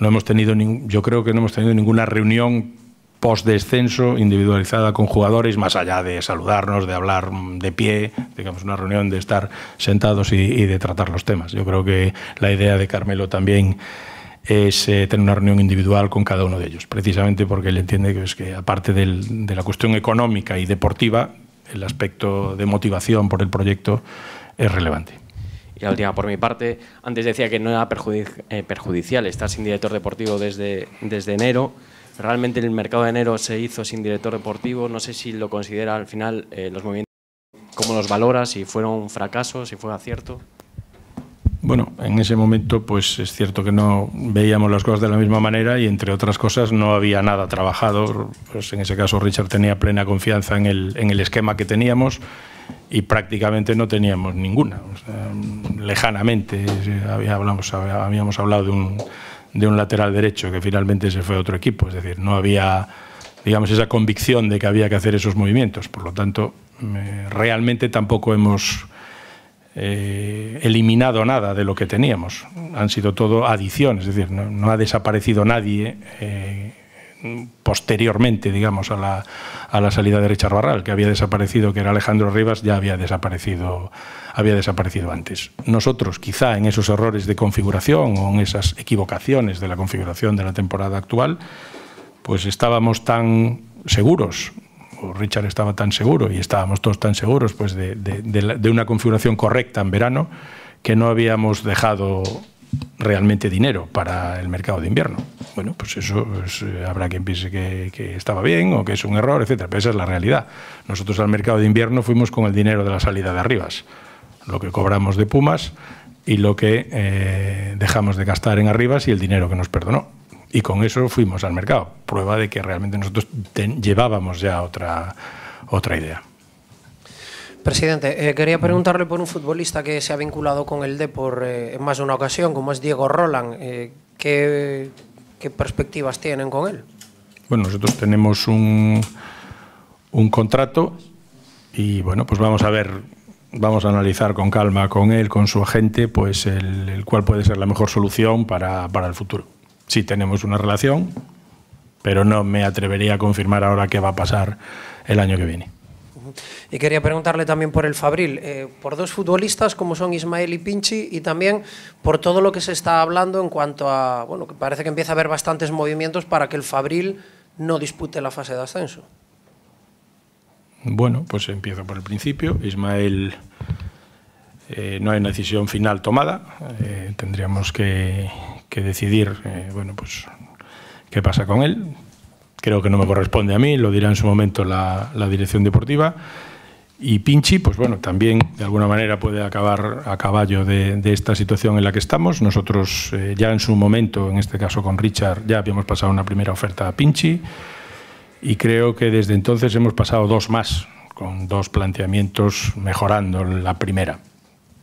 hemos tenido, yo creo que no hemos tenido ninguna reunión post-descenso individualizada con jugadores, más allá de saludarnos, de hablar de pie, digamos, una reunión de estar sentados y de tratar los temas. Yo creo que la idea de Carmelo también es tener una reunión individual con cada uno de ellos, precisamente porque él entiende que aparte de la cuestión económica y deportiva, el aspecto de motivación por el proyecto es relevante. Y la última por mi parte, antes decía que no era perjudicial estar sin director deportivo desde enero. Realmente el mercado de enero se hizo sin director deportivo. No sé si lo considera al final los movimientos, cómo los valora, si fueron un fracaso, si fue acierto. Bueno, en ese momento pues es cierto que no veíamos las cosas de la misma manera y entre otras cosas no había nada trabajado. Pues en ese caso Richard tenía plena confianza en el esquema que teníamos y prácticamente no teníamos ninguna. O sea, lejanamente habíamos hablado de un lateral derecho que finalmente se fue a otro equipo. Es decir, no había, digamos, esa convicción de que había que hacer esos movimientos. Por lo tanto, realmente tampoco hemos eliminado nada de lo que teníamos. Han sido todo adiciones, es decir, no ha desaparecido nadie posteriormente, digamos, a la salida de Richard Barral. Que había desaparecido, que era Alejandro Rivas, ya había desaparecido antes. Nosotros, quizá en esos errores de configuración o en esas equivocaciones de la configuración de la temporada actual, pues estábamos tan seguros, Richard estaba tan seguro y estábamos todos tan seguros pues de una configuración correcta en verano, que no habíamos dejado realmente dinero para el mercado de invierno. Bueno, pues eso habrá quien piense que estaba bien o que es un error, etcétera, pero esa es la realidad. Nosotros al mercado de invierno fuimos con el dinero de la salida de Arribas, lo que cobramos de Pumas y lo que dejamos de gastar en Arribas y el dinero que nos perdonó. Y con eso fuimos al mercado, prueba de que realmente nosotros llevábamos ya otra idea. Presidente, quería preguntarle por un futbolista que se ha vinculado con el Depor en más de una ocasión, como es Diego Roland. ¿Qué perspectivas tienen con él? Bueno, nosotros tenemos un contrato y bueno, pues vamos a analizar con calma con él, con su agente, pues el cuál puede ser la mejor solución para el futuro. Sí tenemos una relación, pero no me atrevería a confirmar ahora qué va a pasar el año que viene. Y quería preguntarle también por el Fabril, por dos futbolistas como son Ismael y Pinchi, y también por todo lo que se está hablando en cuanto a, bueno, que parece que empieza a haber bastantes movimientos para que el Fabril no dispute la fase de ascenso. Bueno, pues empiezo por el principio. Ismael, no hay una decisión final tomada, tendríamos que decidir, bueno, pues qué pasa con él. Creo que no me corresponde a mí, lo dirá en su momento la dirección deportiva. Y Pinchi, pues bueno, también de alguna manera puede acabar a caballo de esta situación en la que estamos. Nosotros ya en su momento, en este caso con Richard, ya habíamos pasado una primera oferta a Pinchi y creo que desde entonces hemos pasado dos más, con dos planteamientos mejorando la primera.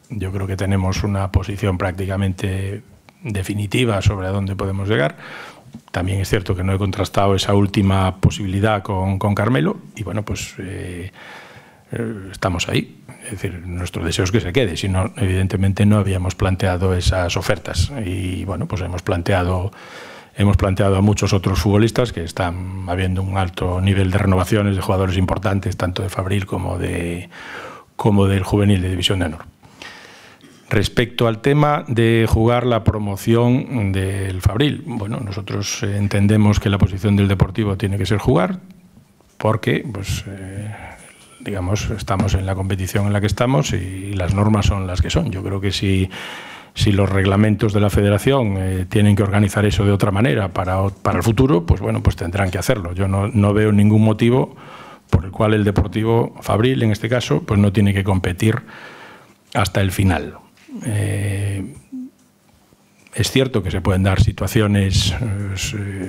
Yo creo que tenemos una posición prácticamente definitiva sobre a dónde podemos llegar. También es cierto que no he contrastado esa última posibilidad con Carmelo y bueno, pues estamos ahí. Es decir, nuestro deseo es que se quede, si no, evidentemente no habíamos planteado esas ofertas. Y bueno, pues hemos planteado a muchos otros futbolistas que están habiendo un alto nivel de renovaciones de jugadores importantes, tanto de Fabril como del juvenil de División de Honor. Respecto al tema de jugar la promoción del Fabril, bueno, nosotros entendemos que la posición del Deportivo tiene que ser jugar, porque pues digamos, estamos en la competición en la que estamos y las normas son las que son. Yo creo que si los reglamentos de la Federación tienen que organizar eso de otra manera para el futuro, pues bueno, pues tendrán que hacerlo. Yo no veo ningún motivo por el cual el Deportivo Fabril, en este caso, pues no tiene que competir hasta el final. Es cierto que se pueden dar situaciones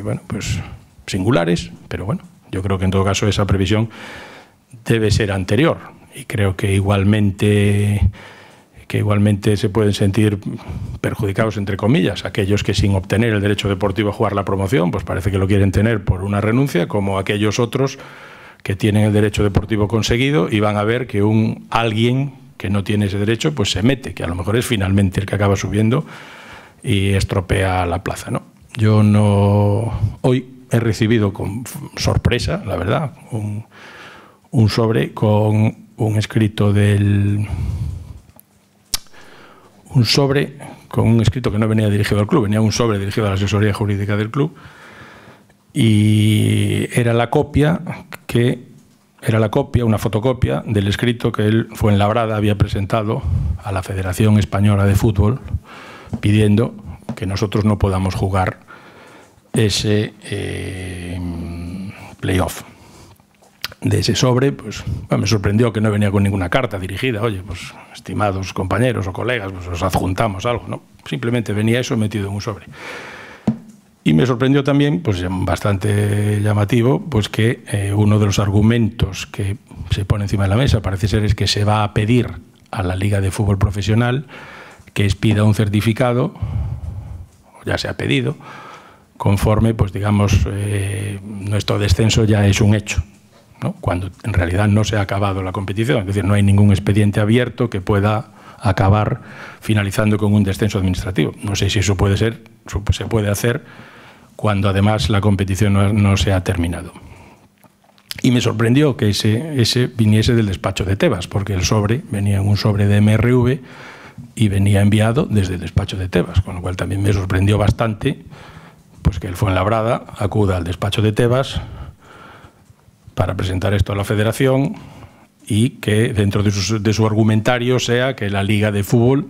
bueno, pues singulares, pero bueno, yo creo que en todo caso esa previsión debe ser anterior, y creo que igualmente se pueden sentir perjudicados, entre comillas, aquellos que sin obtener el derecho deportivo a jugar la promoción, pues parece que lo quieren tener por una renuncia, como aquellos otros que tienen el derecho deportivo conseguido y van a ver que alguien que no tiene ese derecho pues se mete, que a lo mejor es finalmente el que acaba subiendo y estropea la plaza, ¿no? Yo hoy he recibido con sorpresa, la verdad, un sobre con un escrito que no venía dirigido al club, venía un sobre dirigido a la asesoría jurídica del club, y era la copia, una fotocopia del escrito que el Fuenlabrada había presentado a la Federación Española de Fútbol pidiendo que nosotros no podamos jugar ese playoff. De ese sobre, pues me sorprendió que no venía con ninguna carta dirigida. Oye, pues estimados compañeros o colegas, pues os adjuntamos algo, ¿no? Simplemente venía eso metido en un sobre. Y me sorprendió también, pues bastante llamativo, pues que uno de los argumentos que se pone encima de la mesa parece ser es que se va a pedir a la Liga de Fútbol Profesional que expida un certificado, o ya se ha pedido, conforme, pues digamos, nuestro descenso ya es un hecho, ¿no? Cuando en realidad no se ha acabado la competición, es decir, no hay ningún expediente abierto que pueda acabar finalizando con un descenso administrativo. No sé si eso se puede hacer cuando además la competición no se ha terminado. Y me sorprendió que ese viniese del despacho de Tebas, porque el sobre venía en un sobre de MRV y venía enviado desde el despacho de Tebas, con lo cual también me sorprendió bastante pues que el Fuenlabrada acuda al despacho de Tebas para presentar esto a la Federación y que dentro de su argumentario sea que la Liga de Fútbol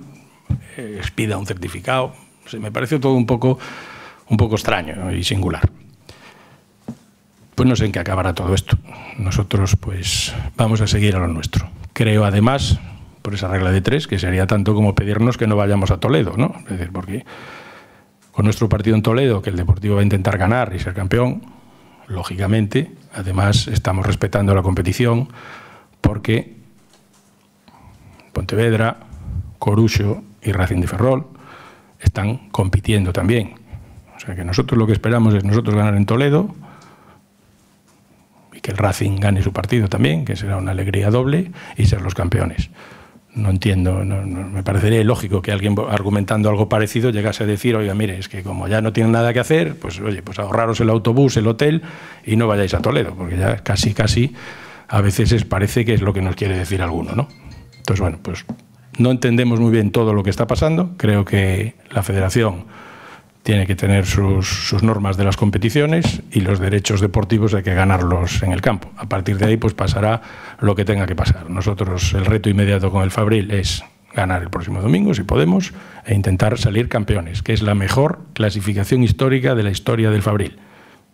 expida un certificado. Me pareció todo un poco extraño y singular. Pues no sé en qué acabará todo esto. Nosotros pues vamos a seguir a lo nuestro. Creo además, por esa regla de 3, que sería tanto como pedirnos que no vayamos a Toledo, ¿no? Es decir, porque con nuestro partido en Toledo, que el Deportivo va a intentar ganar y ser campeón, lógicamente, además estamos respetando la competición, porque Pontevedra, Coruxo y Racing de Ferrol están compitiendo también. O sea que nosotros lo que esperamos es nosotros ganar en Toledo y que el Racing gane su partido también, que será una alegría doble, y ser los campeones. No entiendo, me parecería ilógico que alguien argumentando algo parecido llegase a decir, oiga, mire, es que como ya no tienen nada que hacer, pues oye, pues ahorraros el autobús, el hotel y no vayáis a Toledo, porque ya casi a veces parece que es lo que nos quiere decir alguno, ¿no? Entonces, bueno, pues no entendemos muy bien todo lo que está pasando. Creo que la Federación tiene que tener sus normas de las competiciones y los derechos deportivos hay que ganarlos en el campo. A partir de ahí pues pasará lo que tenga que pasar. Nosotros el reto inmediato con el Fabril es ganar el próximo domingo, si podemos, e intentar salir campeones, que es la mejor clasificación histórica de la historia del Fabril.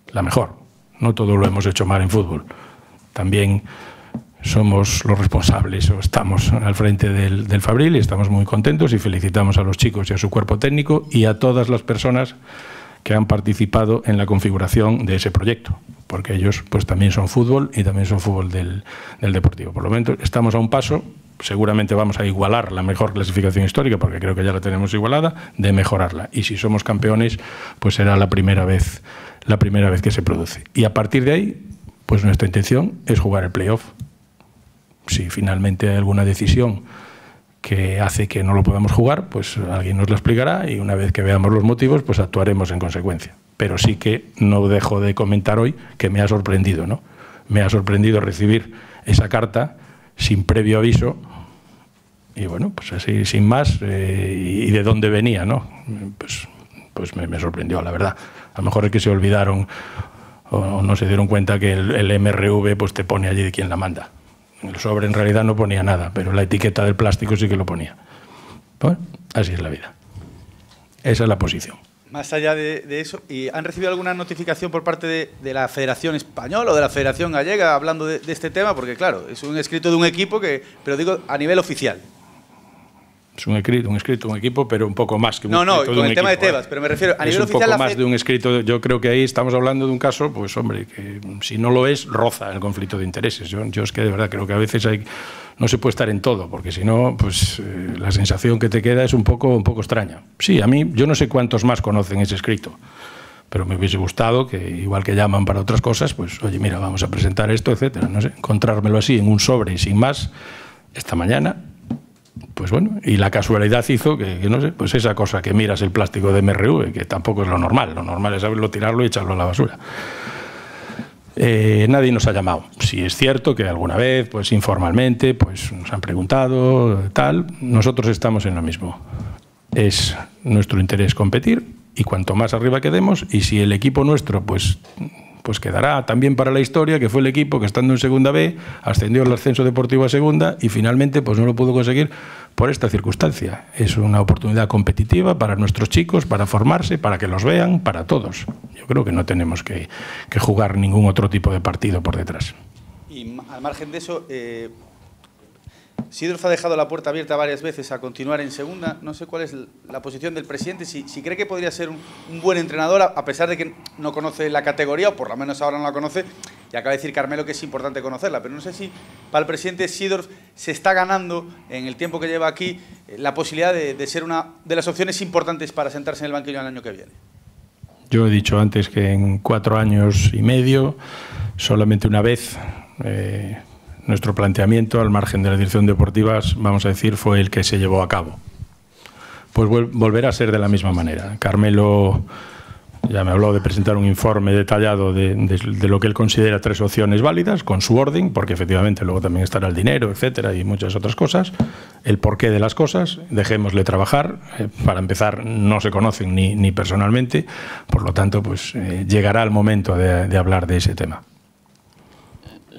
La mejor. No todo lo hemos hecho mal en fútbol. También somos los responsables o estamos al frente del Fabril y estamos muy contentos y felicitamos a los chicos y a su cuerpo técnico y a todas las personas que han participado en la configuración de ese proyecto, porque ellos pues también son fútbol y también son fútbol del Deportivo. Por lo menos estamos a un paso, seguramente vamos a igualar la mejor clasificación histórica, porque creo que ya la tenemos igualada, de mejorarla. Y si somos campeones, pues será la primera vez que se produce. Y a partir de ahí, pues nuestra intención es jugar el playoff. si finalmente hay alguna decisión que hace que no lo podamos jugar, pues alguien nos lo explicará y una vez que veamos los motivos, pues actuaremos en consecuencia. Pero sí que no dejo de comentar hoy que me ha sorprendido, ¿no? Me ha sorprendido recibir esa carta sin previo aviso y bueno, pues así sin más, y de dónde venía, ¿no? Pues me sorprendió, la verdad. A lo mejor es que se olvidaron o no se dieron cuenta que el MRV pues te pone allí de quién la manda. El sobre en realidad no ponía nada, pero la etiqueta del plástico sí que lo ponía. Bueno, así es la vida. Esa es la posición. Más allá de eso, ¿y han recibido alguna notificación por parte de la Federación Española o de la Federación Gallega hablando de este tema? Porque claro, es un escrito de un equipo pero digo a nivel oficial. Es un escrito, un equipo, pero un poco más que un escrito. No, con el tema de Tebas, pero me refiero a nivel oficial. Es un poco más de un escrito. Yo creo que ahí estamos hablando de un caso, pues hombre, que si no lo es, roza el conflicto de intereses. Yo es que de verdad creo que a veces no se puede estar en todo, porque si no, pues la sensación que te queda es un poco extraña. Sí, a mí, yo no sé cuántos más conocen ese escrito, pero me hubiese gustado que, igual que llaman para otras cosas, pues oye, mira, vamos a presentar esto, etcétera. No sé, encontrármelo así en un sobre y sin más, esta mañana. Pues bueno, y la casualidad hizo que no sé, pues esa cosa que miras el plástico de MRV, que tampoco es lo normal es saberlo, tirarlo y echarlo a la basura. Nadie nos ha llamado. Sí es cierto que alguna vez, pues informalmente, pues nos han preguntado, tal. Nosotros estamos en lo mismo. Es nuestro interés competir y cuanto más arriba quedemos, y si el equipo nuestro, pues quedará también para la historia, que fue el equipo que estando en Segunda B ascendió al ascenso deportivo a Segunda y finalmente pues no lo pudo conseguir por esta circunstancia. Es una oportunidad competitiva para nuestros chicos, para formarse, para que los vean, para todos. Yo creo que no tenemos que jugar ningún otro tipo de partido por detrás. Y al margen de eso, Sidorf ha dejado la puerta abierta varias veces a continuar en Segunda. No sé cuál es la posición del presidente, si cree que podría ser un buen entrenador, a pesar de que no conoce la categoría, o por lo menos ahora no la conoce, y acaba de decir Carmelo que es importante conocerla, pero no sé si para el presidente Sidorf se está ganando, en el tiempo que lleva aquí, la posibilidad de ser una de las opciones importantes para sentarse en el banquillo el año que viene. Yo he dicho antes que en 4 años y medio, solamente una vez, nuestro planteamiento, al margen de la dirección deportiva, vamos a decir, fue el que se llevó a cabo. Pues volverá a ser de la misma manera. Carmelo ya me habló de presentar un informe detallado de lo que él considera 3 opciones válidas, con su orden, porque efectivamente luego también estará el dinero, etcétera, y muchas otras cosas, el porqué de las cosas, dejémosle trabajar. Para empezar, no se conocen ni personalmente, por lo tanto, pues llegará el momento de hablar de ese tema.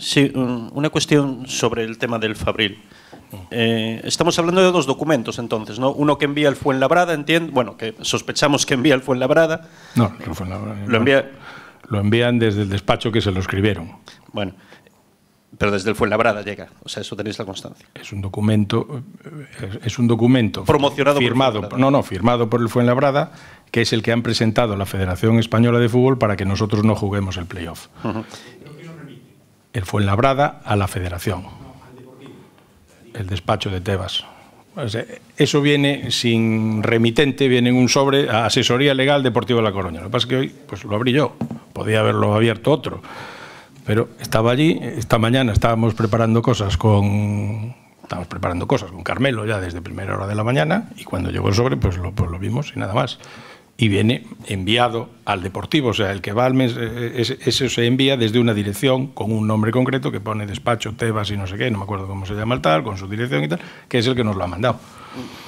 Sí, una cuestión sobre el tema del Fabril. Estamos hablando de 2 documentos, entonces, ¿no? Uno que envía el Fuenlabrada, entiendo, bueno, que sospechamos que envía el Fuenlabrada. No, el Fuenlabrada lo envían desde el despacho que se lo escribieron. Bueno, pero desde el Fuenlabrada llega, o sea, eso tenéis la constancia. Es un documento promocionado firmado, firmado por el Fuenlabrada, que es el que han presentado la Federación Española de Fútbol para que nosotros no juguemos el playoff. El Fuenlabrada a la Federación, el despacho de Tebas. O sea, eso viene sin remitente, viene en un sobre a Asesoría Legal Deportiva de La Coruña. Lo que pasa es que hoy pues lo abrí yo, podía haberlo abierto otro, pero estaba allí. Esta mañana estábamos preparando cosas con Carmelo ya desde primera hora de la mañana, y cuando llegó el sobre pues lo vimos y nada más. Y viene enviado al Deportivo, o sea, el que va al mes, eso se envía desde una dirección con un nombre concreto que pone despacho Tebas y no sé qué, no me acuerdo cómo se llama el tal, con su dirección y tal, que es el que nos lo ha mandado.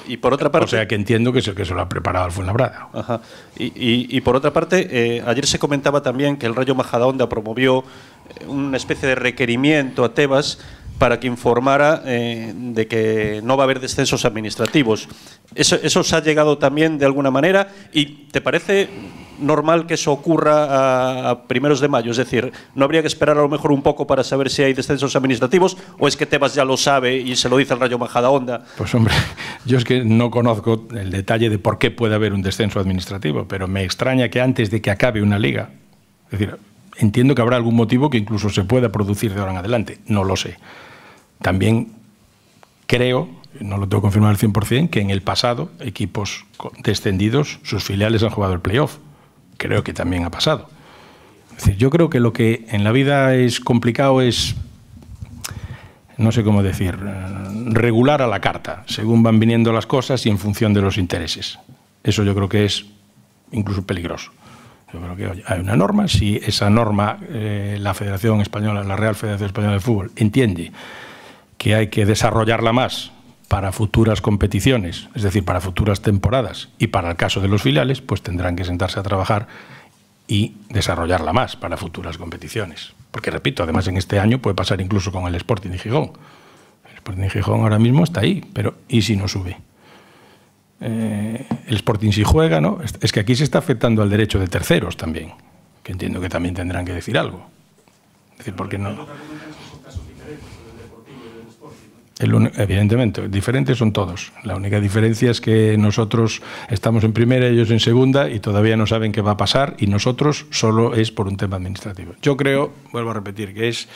Y por otra parte, o sea, que entiendo que es el que se lo ha preparado al Fuenlabrada. Ajá. Y por otra parte, ayer se comentaba también que el Rayo Majadahonda promovió una especie de requerimiento a Tebas para que informara de que no va a haber descensos administrativos. ¿Eso os ha llegado también de alguna manera? ¿Y te parece normal que eso ocurra a primeros de mayo? Es decir, ¿no habría que esperar a lo mejor un poco para saber si hay descensos administrativos? ¿O es que Tebas ya lo sabe y se lo dice al Rayo Majadahonda? Pues hombre, yo es que no conozco el detalle de por qué puede haber un descenso administrativo, pero me extraña que antes de que acabe una liga, es decir, entiendo que habrá algún motivo que incluso se pueda producir de ahora en adelante, no lo sé. También creo, no lo tengo confirmado al 100%, que en el pasado equipos descendidos, sus filiales han jugado el playoff. Creo que también ha pasado. Es decir, yo creo que lo que en la vida es complicado es no sé cómo decir, regular a la carta, según van viniendo las cosas y en función de los intereses. Eso yo creo que es incluso peligroso. Yo creo que oye, hay una norma, si esa norma la Federación Española, la Real Federación Española de Fútbol entiende que hay que desarrollarla más para futuras competiciones, es decir, para futuras temporadas y para el caso de los filiales, pues tendrán que sentarse a trabajar y desarrollarla más para futuras competiciones. Porque, repito, además en este año puede pasar incluso con el Sporting de Gijón. El Sporting de Gijón ahora mismo está ahí, pero ¿y si no sube? El Sporting si juega, ¿no? Es que aquí se está afectando al derecho de terceros también, que entiendo que también tendrán que decir algo. Es decir, ¿por qué no? Evidentemente, diferentes son todos. La única diferencia es que nosotros estamos en primera, ellos en segunda, y todavía no saben qué va a pasar, y nosotros solo es por un tema administrativo. Yo creo, vuelvo a repetir, que es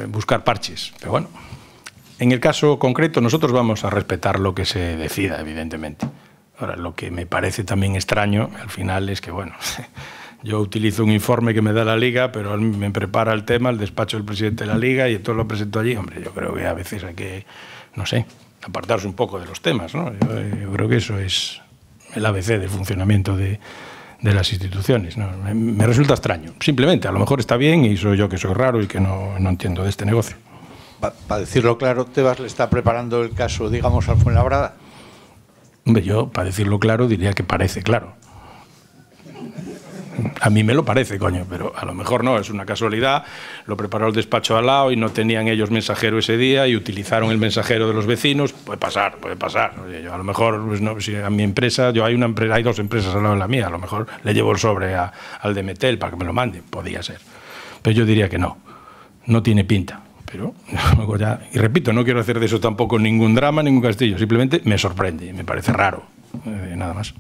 buscar parches, pero bueno. En el caso concreto, nosotros vamos a respetar lo que se decida, evidentemente. Ahora, lo que me parece también extraño, al final, es que, bueno, yo utilizo un informe que me da la Liga, pero me prepara el tema, el despacho del presidente de la Liga, y entonces lo presento allí. Hombre, yo creo que a veces hay que, no sé, apartarse un poco de los temas, ¿no? Yo creo que eso es el ABC del funcionamiento de las instituciones, ¿no? Me resulta extraño. Simplemente, a lo mejor está bien y soy yo que soy raro y que no entiendo de este negocio. Para decirlo claro, Tebas le está preparando el caso, digamos, al Fuenlabrada. Hombre, yo, para decirlo claro, diría que parece claro. A mí me lo parece, coño, pero a lo mejor no, es una casualidad. Lo preparó el despacho al lado y no tenían ellos mensajero ese día y utilizaron el mensajero de los vecinos. Puede pasar, puede pasar. Oye, yo a lo mejor, pues no, si a mi empresa, hay dos empresas al lado de la mía, a lo mejor le llevo el sobre al de Metel para que me lo mande. Podría ser. Pero yo diría que no. No tiene pinta. Pero luego ya, y repito, no quiero hacer de eso tampoco ningún drama, ningún castillo, simplemente me sorprende, me parece raro, nada más.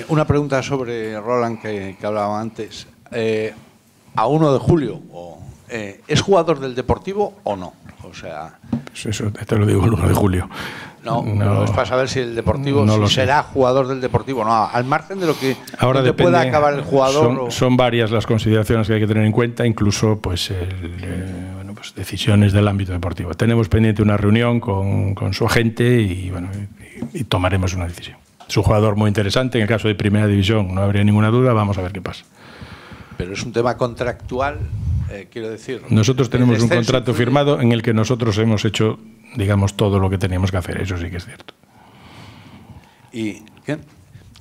Una pregunta sobre Roland que hablaba antes. A 1 de julio, ¿es jugador del Deportivo o no? O sea, pues eso te lo digo el 1 de julio. No, pero es para saber si el Deportivo será jugador del Deportivo. No, al margen de lo que ahora depende, pueda acabar el jugador. Son varias las consideraciones que hay que tener en cuenta, incluso pues pues decisiones del ámbito deportivo. Tenemos pendiente una reunión con su agente y bueno, y tomaremos una decisión. Es un jugador muy interesante, en el caso de Primera División no habría ninguna duda, vamos a ver qué pasa. Pero es un tema contractual, quiero decir. Nosotros tenemos un contrato firmado en el que nosotros hemos hecho, digamos, todo lo que teníamos que hacer, eso sí que es cierto. Y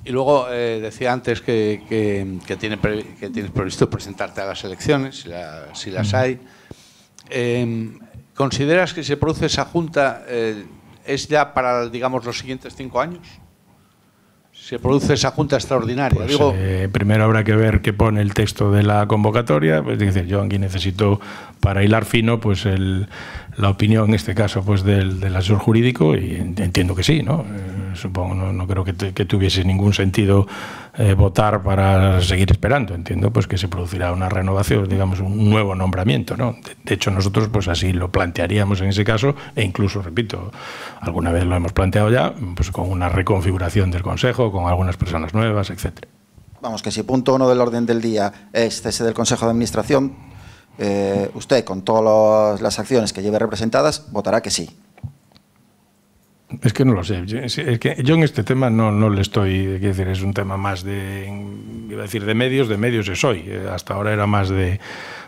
luego decía antes que tienes previsto presentarte a las elecciones, si las hay. ¿Consideras que se produce esa junta es ya para, digamos, los siguientes 5 años? ¿Se produce esa junta extraordinaria? Pues, primero habrá que ver qué pone el texto de la convocatoria. Pues, es decir, yo aquí necesito, para hilar fino, pues la opinión, en este caso, pues del asesor jurídico, y entiendo que sí, ¿no? Supongo, no creo que tuviese ningún sentido votar para seguir esperando. Entiendo pues que se producirá una renovación, digamos, un nuevo nombramiento, ¿no? De hecho, nosotros pues así lo plantearíamos en ese caso, e incluso, repito, alguna vez lo hemos planteado ya, pues con una reconfiguración del Consejo, con algunas personas nuevas, etcétera. Vamos, que si punto 1 del orden del día es cese del Consejo de Administración, usted, con todas las acciones que lleve representadas, votará que sí. Es que no lo sé. Es que yo en este tema no le estoy... Quiero decir, es un tema más iba a decir de medios soy. Hasta ahora era más de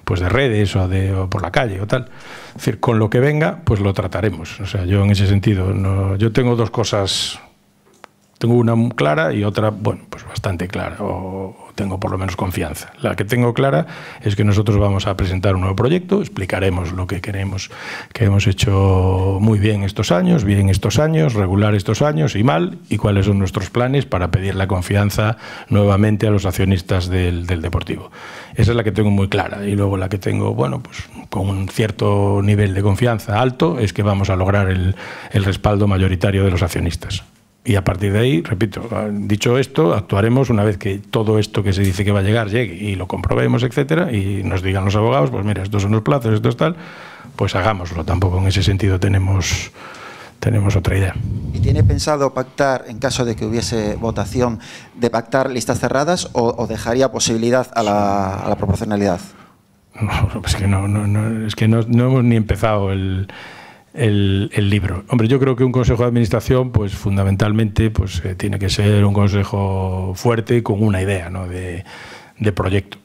redes o por la calle o tal. Es decir, con lo que venga, pues lo trataremos. O sea, yo en ese sentido, yo tengo dos cosas... Tengo una clara y otra, bueno, pues bastante clara, o tengo por lo menos confianza. La que tengo clara es que nosotros vamos a presentar un nuevo proyecto, explicaremos lo que queremos, que hemos hecho muy bien estos años, regular estos años y mal, y cuáles son nuestros planes para pedir la confianza nuevamente a los accionistas del Deportivo. Esa es la que tengo muy clara. Y luego la que tengo, bueno, pues con un cierto nivel de confianza alto, es que vamos a lograr el respaldo mayoritario de los accionistas. Y a partir de ahí, repito, dicho esto, actuaremos una vez que todo esto que se dice que va a llegar llegue y lo comprobemos, etcétera, y nos digan los abogados, pues mira, estos son los plazos, esto es tal, pues hagámoslo. Tampoco en ese sentido tenemos otra idea. ¿Y tiene pensado pactar, en caso de que hubiese votación, de pactar listas cerradas o dejaría posibilidad a la proporcionalidad? Es que no hemos ni empezado el libro. Hombre, yo creo que un consejo de administración, pues fundamentalmente, pues tiene que ser un consejo fuerte con una idea, ¿no?, de proyecto.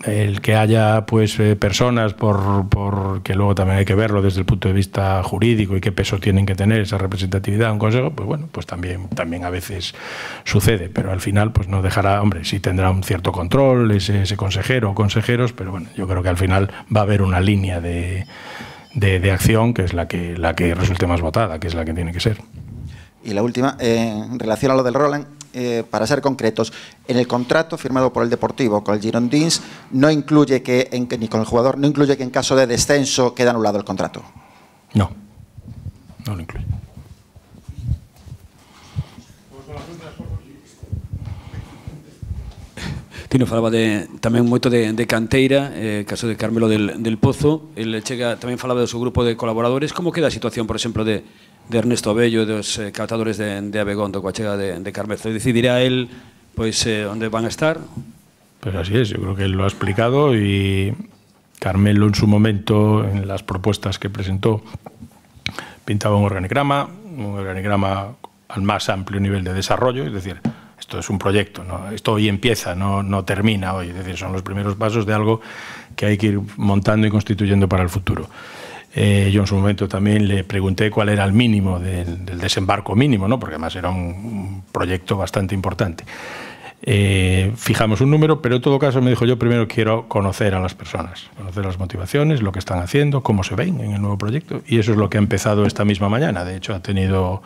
El que haya pues personas porque luego también hay que verlo desde el punto de vista jurídico y qué peso tienen que tener esa representatividad en un consejo, pues bueno, pues también a veces sucede, pero al final pues no dejará, hombre, sí tendrá un cierto control ese consejero o consejeros, pero bueno, yo creo que al final va a haber una línea de acción que es la que resulte más votada, que es la que tiene que ser. Y la última, en relación a lo del Roland, para ser concretos, en el contrato firmado por el Deportivo con el Girondins no incluye ni con el jugador, no incluye que en caso de descenso quede anulado el contrato. No lo incluye. Tino falaba tamén moito de canteira, caso de Carmelo del Pozo, el chega tamén falaba do seu grupo de colaboradores. Como queda a situación, por exemplo, de Ernesto Abello e dos catadores de Abegondo coa chega de Carmelo? Decidirá él pois onde van a estar? Pues así es, yo creo que él lo ha explicado y Carmelo en su momento, en las propuestas que presentó, pintaba un organigrama al más amplio nivel de desarrollo, es decir, esto es un proyecto, ¿no? Esto hoy empieza, no termina hoy, es decir, son los primeros pasos de algo que hay que ir montando y constituyendo para el futuro. Yo en su momento también le pregunté cuál era el mínimo del desembarco mínimo, ¿no?, porque además era un proyecto bastante importante. Fijamos un número, pero en todo caso me dijo, yo primero quiero conocer a las personas, conocer las motivaciones, lo que están haciendo, cómo se ven en el nuevo proyecto, y eso es lo que ha empezado esta misma mañana. De hecho, ha tenido,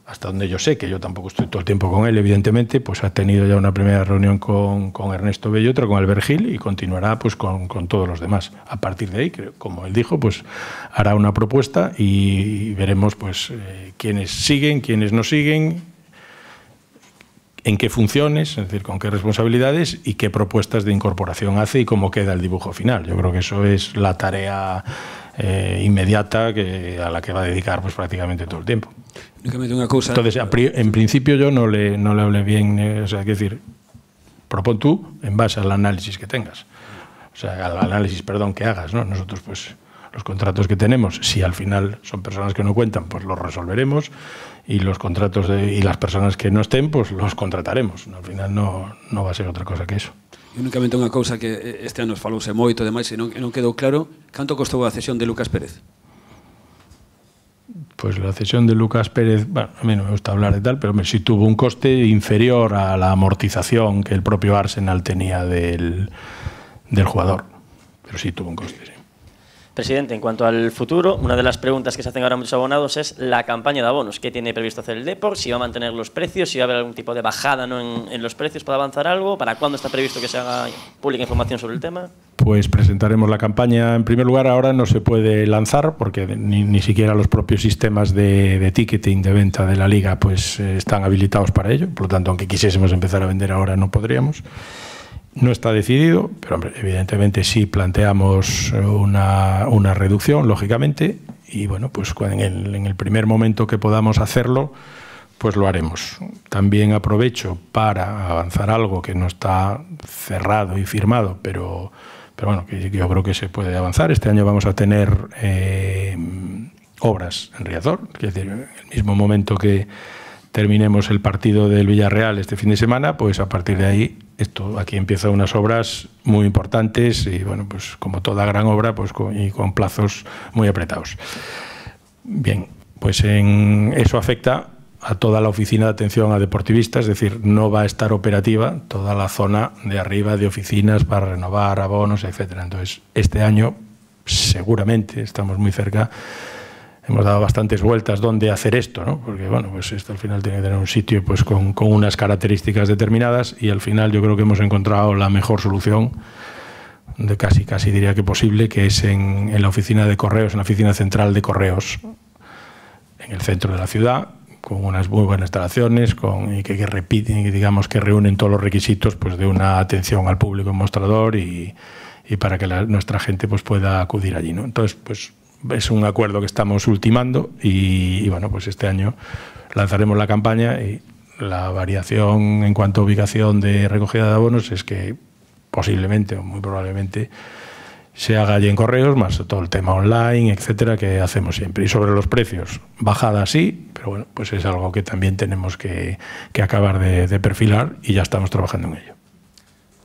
hasta donde yo sé, que yo tampoco estoy todo el tiempo con él, evidentemente, pues ha tenido ya una primera reunión con Ernesto Bello, otra con Albert Gil, y continuará pues con todos los demás. A partir de ahí, como él dijo, pues hará una propuesta y veremos pues quiénes siguen, quiénes no siguen, en qué funciones, es decir, con qué responsabilidades y qué propuestas de incorporación hace y cómo queda el dibujo final. Yo creo que eso es la tarea inmediata a la que va a dedicar pues prácticamente todo el tiempo. Una cousa. Entonces, en principio yo no le hablé bien, o sea, es decir, propon tú en base al análisis que tengas, o sea, al análisis, perdón, que hagas, ¿no? Nosotros, pues, los contratos que tenemos, si al final son personas que no cuentan, pues los resolveremos, y los contratos y las personas que no estén, pues los contrataremos. Al final no va a ser otra cosa que eso. E únicamente unha cousa que este ano falouse moito, demais, e non quedou claro, canto costou a cesión de Lucas Pérez? Pues la cesión de Lucas Pérez, bueno, a mí no me gusta hablar de tal, pero sí tuvo un coste inferior a la amortización que el propio Arsenal tenía del jugador, pero sí tuvo un coste, sí. Presidente, en cuanto al futuro, una de las preguntas que se hacen ahora muchos abonados es la campaña de abonos. ¿Qué tiene previsto hacer el Depor? ¿Si va a mantener los precios? ¿Si va a haber algún tipo de bajada, ¿no?, en los precios para avanzar algo? ¿Para cuándo está previsto que se haga pública información sobre el tema? Pues presentaremos la campaña. En primer lugar, ahora no se puede lanzar porque ni siquiera los propios sistemas de ticketing de venta de la Liga pues están habilitados para ello. Por lo tanto, aunque quisiésemos empezar a vender ahora, no podríamos. No está decidido, pero hombre, evidentemente sí planteamos una reducción, lógicamente, y bueno, pues en el primer momento que podamos hacerlo, pues lo haremos. También aprovecho para avanzar algo que no está cerrado y firmado, pero bueno, que yo creo que se puede avanzar. Este año vamos a tener obras en Riazor, es decir, en el mismo momento que terminemos el partido del Villarreal este fin de semana, pues a partir de ahí aquí empiezan unas obras muy importantes y bueno, pues como toda gran obra, pues con plazos muy apretados. Bien, pues eso afecta a toda la oficina de atención a deportivistas, es decir, no va a estar operativa toda la zona de arriba de oficinas para renovar abonos, etcétera. Entonces, este año seguramente, estamos muy cerca, hemos dado bastantes vueltas dónde hacer esto, ¿no? Porque bueno, pues esto al final tiene que tener un sitio pues con unas características determinadas y al final yo creo que hemos encontrado la mejor solución, de casi diría que posible, que es en la oficina de correos, en la oficina central de correos, en el centro de la ciudad, con unas muy buenas instalaciones, y que repiten, y digamos que reúnen todos los requisitos pues de una atención al público en mostrador y para que nuestra gente pues pueda acudir allí, ¿no? Entonces, pues es un acuerdo que estamos ultimando y bueno, pues este año lanzaremos la campaña y la variación en cuanto a ubicación de recogida de abonos es que posiblemente o muy probablemente se haga allí en correos, más todo el tema online, etcétera, que hacemos siempre. Y sobre los precios, bajada sí, pero bueno, pues es algo que también tenemos que acabar de perfilar y ya estamos trabajando en ello.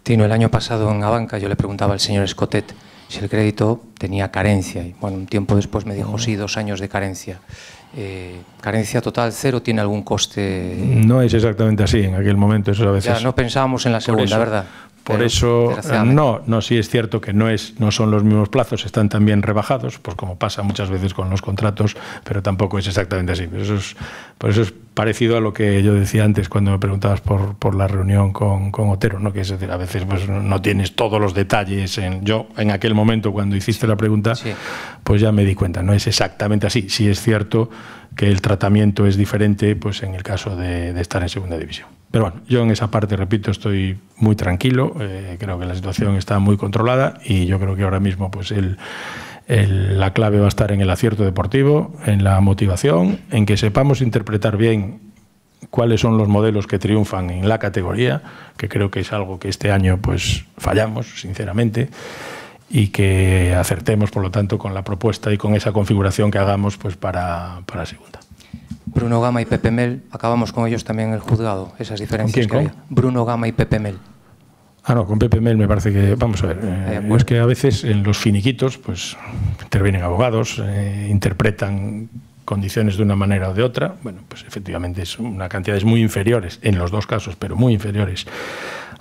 Tino, el año pasado en Abanca yo le preguntaba al señor Escotet si el crédito tenía carencia y bueno, un tiempo después me dijo sí, 2 años de carencia. ¿Carencia total cero tiene algún coste? No es exactamente así en aquel momento, eso a veces... Ya no pensábamos en la segunda, ¿verdad? Por eso, no, sí es cierto que no son los mismos plazos, están también rebajados, pues como pasa muchas veces con los contratos, pero tampoco es exactamente así. Por eso es parecido a lo que yo decía antes cuando me preguntabas por la reunión con Otero, ¿no? Que es decir, a veces pues no tienes todos los detalles. Yo en aquel momento cuando hiciste la pregunta, pues ya me di cuenta, no es exactamente así. Sí es cierto que el tratamiento es diferente pues en el caso de estar en segunda división. Pero bueno, yo en esa parte, repito, estoy muy tranquilo, creo que la situación está muy controlada y yo creo que ahora mismo pues la clave va a estar en el acierto deportivo, en la motivación, en que sepamos interpretar bien cuáles son los modelos que triunfan en la categoría, que creo que es algo que este año pues fallamos, sinceramente, y que acertemos, por lo tanto, con la propuesta y con esa configuración que hagamos pues para segunda. Bruno Gama y Pepe Mel, acabamos con ellos también en el juzgado, esas diferencias que había. Bruno Gama y Pepe Mel. No, con Pepe Mel me parece que, vamos a ver, es que a veces en los finiquitos pues intervienen abogados, interpretan condiciones de una manera o de otra. Bueno, pues efectivamente es una cantidades muy inferiores, en los dos casos, pero muy inferiores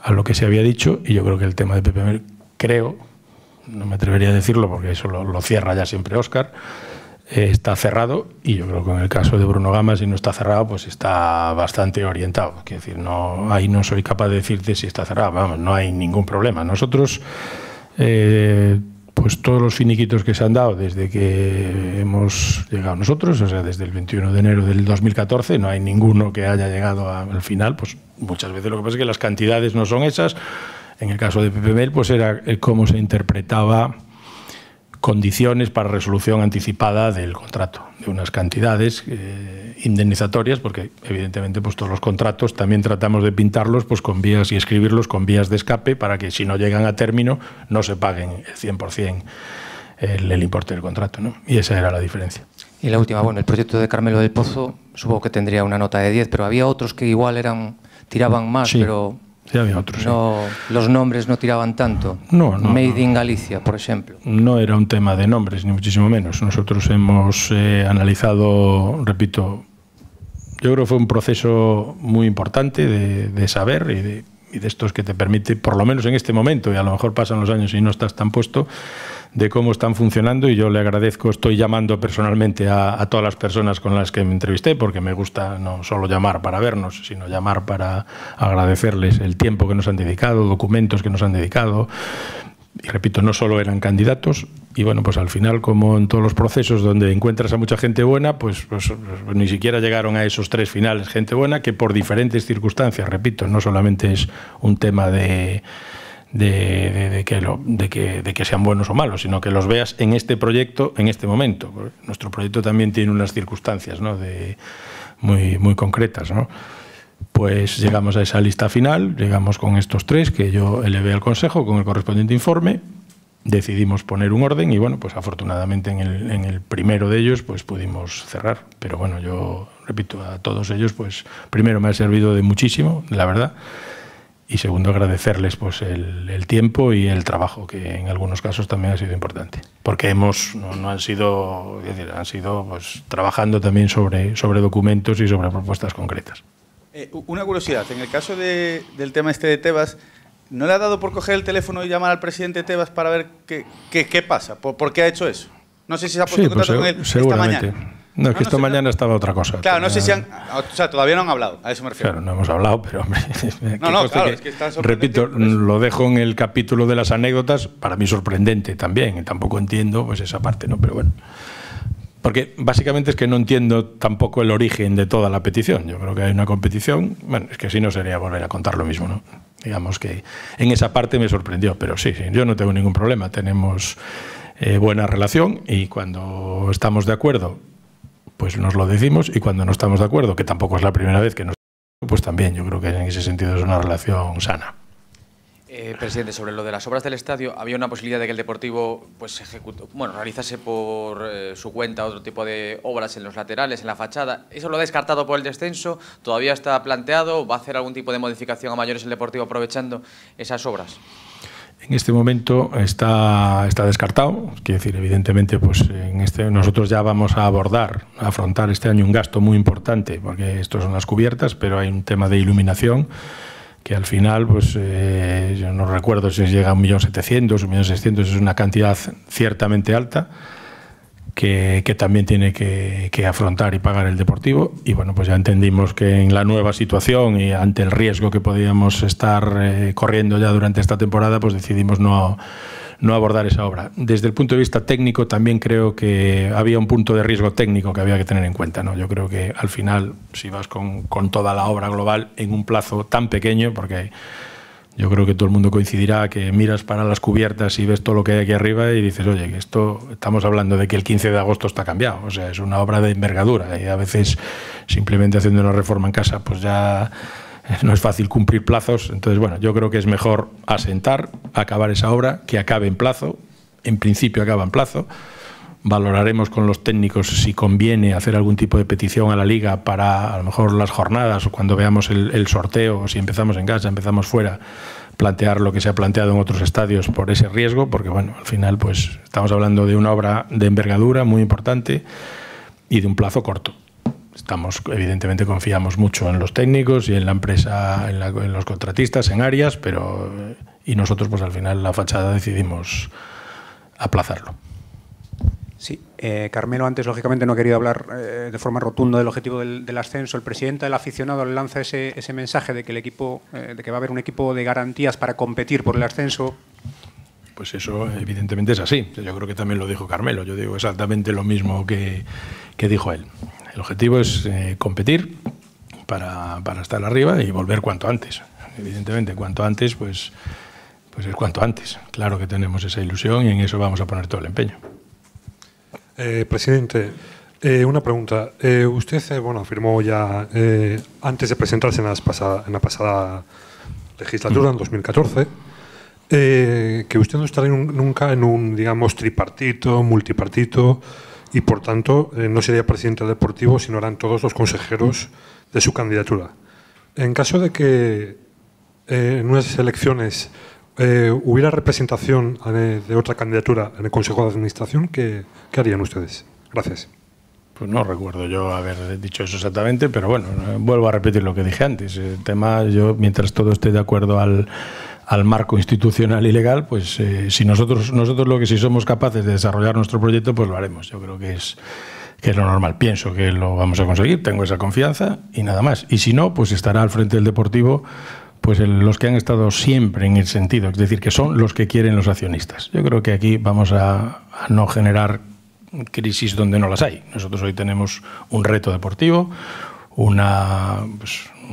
a lo que se había dicho, y yo creo que el tema de Pepe Mel, creo, no me atrevería a decirlo porque eso lo cierra ya siempre Óscar, está cerrado, y yo creo que en el caso de Bruno Gama, si no está cerrado, pues está bastante orientado. Quiero decir, ahí no soy capaz de decirte si está cerrado, vamos, no hay ningún problema. Nosotros, pues todos los finiquitos que se han dado desde que hemos llegado nosotros, o sea, desde el 21 de enero del 2014, no hay ninguno que haya llegado al final. Pues muchas veces lo que pasa es que las cantidades no son esas. En el caso de Pepe Mel, pues era cómo se interpretaba condiciones para resolución anticipada del contrato, de unas cantidades indemnizatorias, porque evidentemente pues todos los contratos también tratamos de pintarlos pues con vías y escribirlos con vías de escape para que si no llegan a término no se paguen el 100% el importe del contrato, ¿no? Y esa era la diferencia. Y la última, bueno, el proyecto de Carmelo del Pozo supongo que tendría una nota de 10, pero había otros que igual tiraban más, sí, pero... Sí, había otros. No, sí. Los nombres no tiraban tanto. No. Made in Galicia, por ejemplo. No era un tema de nombres, ni muchísimo menos. Nosotros hemos analizado, repito, yo creo que fue un proceso muy importante de saber y de estos que te permite, por lo menos en este momento, y a lo mejor pasan los años y no estás tan puesto, de cómo están funcionando, y yo le agradezco, estoy llamando personalmente a todas las personas con las que me entrevisté, porque me gusta no solo llamar para vernos, sino llamar para agradecerles el tiempo que nos han dedicado, documentos que nos han dedicado, y repito, no solo eran candidatos, y bueno, pues al final, como en todos los procesos donde encuentras a mucha gente buena, pues ni siquiera llegaron a esos 3 finales gente buena, que por diferentes circunstancias, repito, no solamente es un tema de que sean buenos o malos, sino que los veas en este proyecto, en este momento. Nuestro proyecto también tiene unas circunstancias, ¿no? muy concretas, ¿no? Pues llegamos a esa lista final, llegamos con estos 3 que yo elevé al Consejo con el correspondiente informe, decidimos poner un orden y bueno, pues afortunadamente en el primero de ellos pues pudimos cerrar. Pero bueno, yo repito, a todos ellos pues primero me ha servido de muchísimo, la verdad. Y segundo, agradecerles pues el tiempo y el trabajo, que en algunos casos también ha sido importante. Porque no han sido, es decir, han sido pues trabajando también sobre documentos y sobre propuestas concretas. Una curiosidad, en el caso del tema este de Tebas, ¿no le ha dado por coger el teléfono y llamar al presidente Tebas para ver qué pasa? ¿Por qué ha hecho eso? No sé si se ha puesto en contacto con él esta mañana. No, es que esta mañana estaba otra cosa. Claro, no sé si o sea, todavía no han hablado, a eso me refiero. Claro, no hemos hablado, pero hombre... claro, es que está sorprendente. Repito, lo dejo en el capítulo de las anécdotas, para mí sorprendente también, y tampoco entiendo pues esa parte, ¿no? Pero bueno, porque básicamente es que no entiendo tampoco el origen de toda la petición. Yo creo que hay una competición, bueno, es que si no sería volver a contar lo mismo, ¿no? Digamos que en esa parte me sorprendió, pero sí, yo no tengo ningún problema, tenemos buena relación y cuando estamos de acuerdo pues nos lo decimos, y cuando no estamos de acuerdo, que tampoco es la primera vez que nos... pues también yo creo que en ese sentido es una relación sana. Presidente, sobre lo de las obras del estadio, había una posibilidad de que el Deportivo pues realizase por su cuenta otro tipo de obras en los laterales, en la fachada. ¿Eso lo ha descartado por el descenso? ¿Todavía está planteado? ¿Va a hacer algún tipo de modificación a mayores el Deportivo aprovechando esas obras? En este momento está descartado. Quiero decir, evidentemente, pues nosotros ya vamos a afrontar este año un gasto muy importante, porque estos son las cubiertas, pero hay un tema de iluminación que al final, pues yo no recuerdo si llega a 1.700.000 o 1.600.000, es una cantidad ciertamente alta que también tiene que afrontar y pagar el Deportivo. Y bueno, pues ya entendimos que en la nueva situación y ante el riesgo que podíamos estar corriendo ya durante esta temporada, pues decidimos no abordar esa obra. Desde el punto de vista técnico también creo que había un punto de riesgo técnico que había que tener en cuenta, ¿no? Yo creo que al final, si vas con toda la obra global en un plazo tan pequeño, porque yo creo que todo el mundo coincidirá que miras para las cubiertas y ves todo lo que hay aquí arriba y dices, oye, que esto estamos hablando de que el 15 de agosto está cambiado, o sea, es una obra de envergadura y a veces simplemente haciendo una reforma en casa pues ya no es fácil cumplir plazos. Entonces, bueno, yo creo que es mejor asentar, acabar esa obra, que acabe en plazo. En principio acaba en plazo. Valoraremos con los técnicos si conviene hacer algún tipo de petición a la Liga para, a lo mejor, las jornadas o cuando veamos el sorteo, o si empezamos en casa, empezamos fuera, plantear lo que se ha planteado en otros estadios por ese riesgo, porque, bueno, al final, pues estamos hablando de una obra de envergadura muy importante y de un plazo corto. Evidentemente confiamos mucho en los técnicos y en la empresa, en los contratistas, en Arias, y nosotros pues al final la fachada decidimos aplazarlo. Sí, Carmelo antes lógicamente no ha querido hablar de forma rotunda del objetivo del ascenso. El presidente, el aficionado, le lanza ese mensaje de que el equipo, de que va a haber un equipo de garantías para competir por el ascenso. Pues eso evidentemente es así. Yo creo que también lo dijo Carmelo. Yo digo exactamente lo mismo que dijo él. El objetivo es competir para estar arriba y volver cuanto antes. Evidentemente, cuanto antes, pues es cuanto antes. Claro que tenemos esa ilusión y en eso vamos a poner todo el empeño. Presidente, una pregunta. Usted afirmó ya, antes de presentarse en la pasada legislatura, en 2014, que usted no estará nunca en un, digamos, tripartito, multipartito, y por tanto no sería presidente del Deportivo, sino eran todos los consejeros de su candidatura. En caso de que en unas elecciones hubiera representación de otra candidatura en el Consejo de Administración, ¿qué harían ustedes? Gracias. Pues no recuerdo yo haber dicho eso exactamente, pero bueno, vuelvo a repetir lo que dije antes. El tema, yo mientras todo esté de acuerdo al marco institucional y legal, pues si nosotros lo que si somos capaces de desarrollar nuestro proyecto, pues lo haremos. Yo creo que es lo normal. Pienso que lo vamos a conseguir, tengo esa confianza y nada más. Y si no, pues estará al frente del Deportivo pues los que han estado siempre en el sentido, es decir, que son los que quieren los accionistas. Yo creo que aquí vamos a no generar crisis donde no las hay. Nosotros hoy tenemos un reto deportivo, un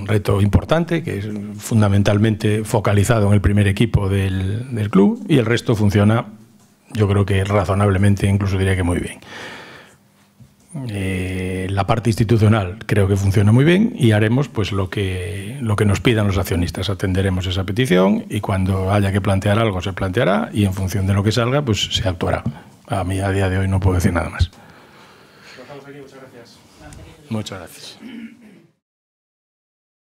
reto importante que es fundamentalmente focalizado en el primer equipo del club, y el resto funciona, yo creo que razonablemente, incluso diría que muy bien. La parte institucional creo que funciona muy bien y haremos pues lo que nos pidan los accionistas. Atenderemos esa petición y cuando haya que plantear algo se planteará y en función de lo que salga pues se actuará. A mí a día de hoy no puedo decir nada más. Muchas gracias. Muchas gracias.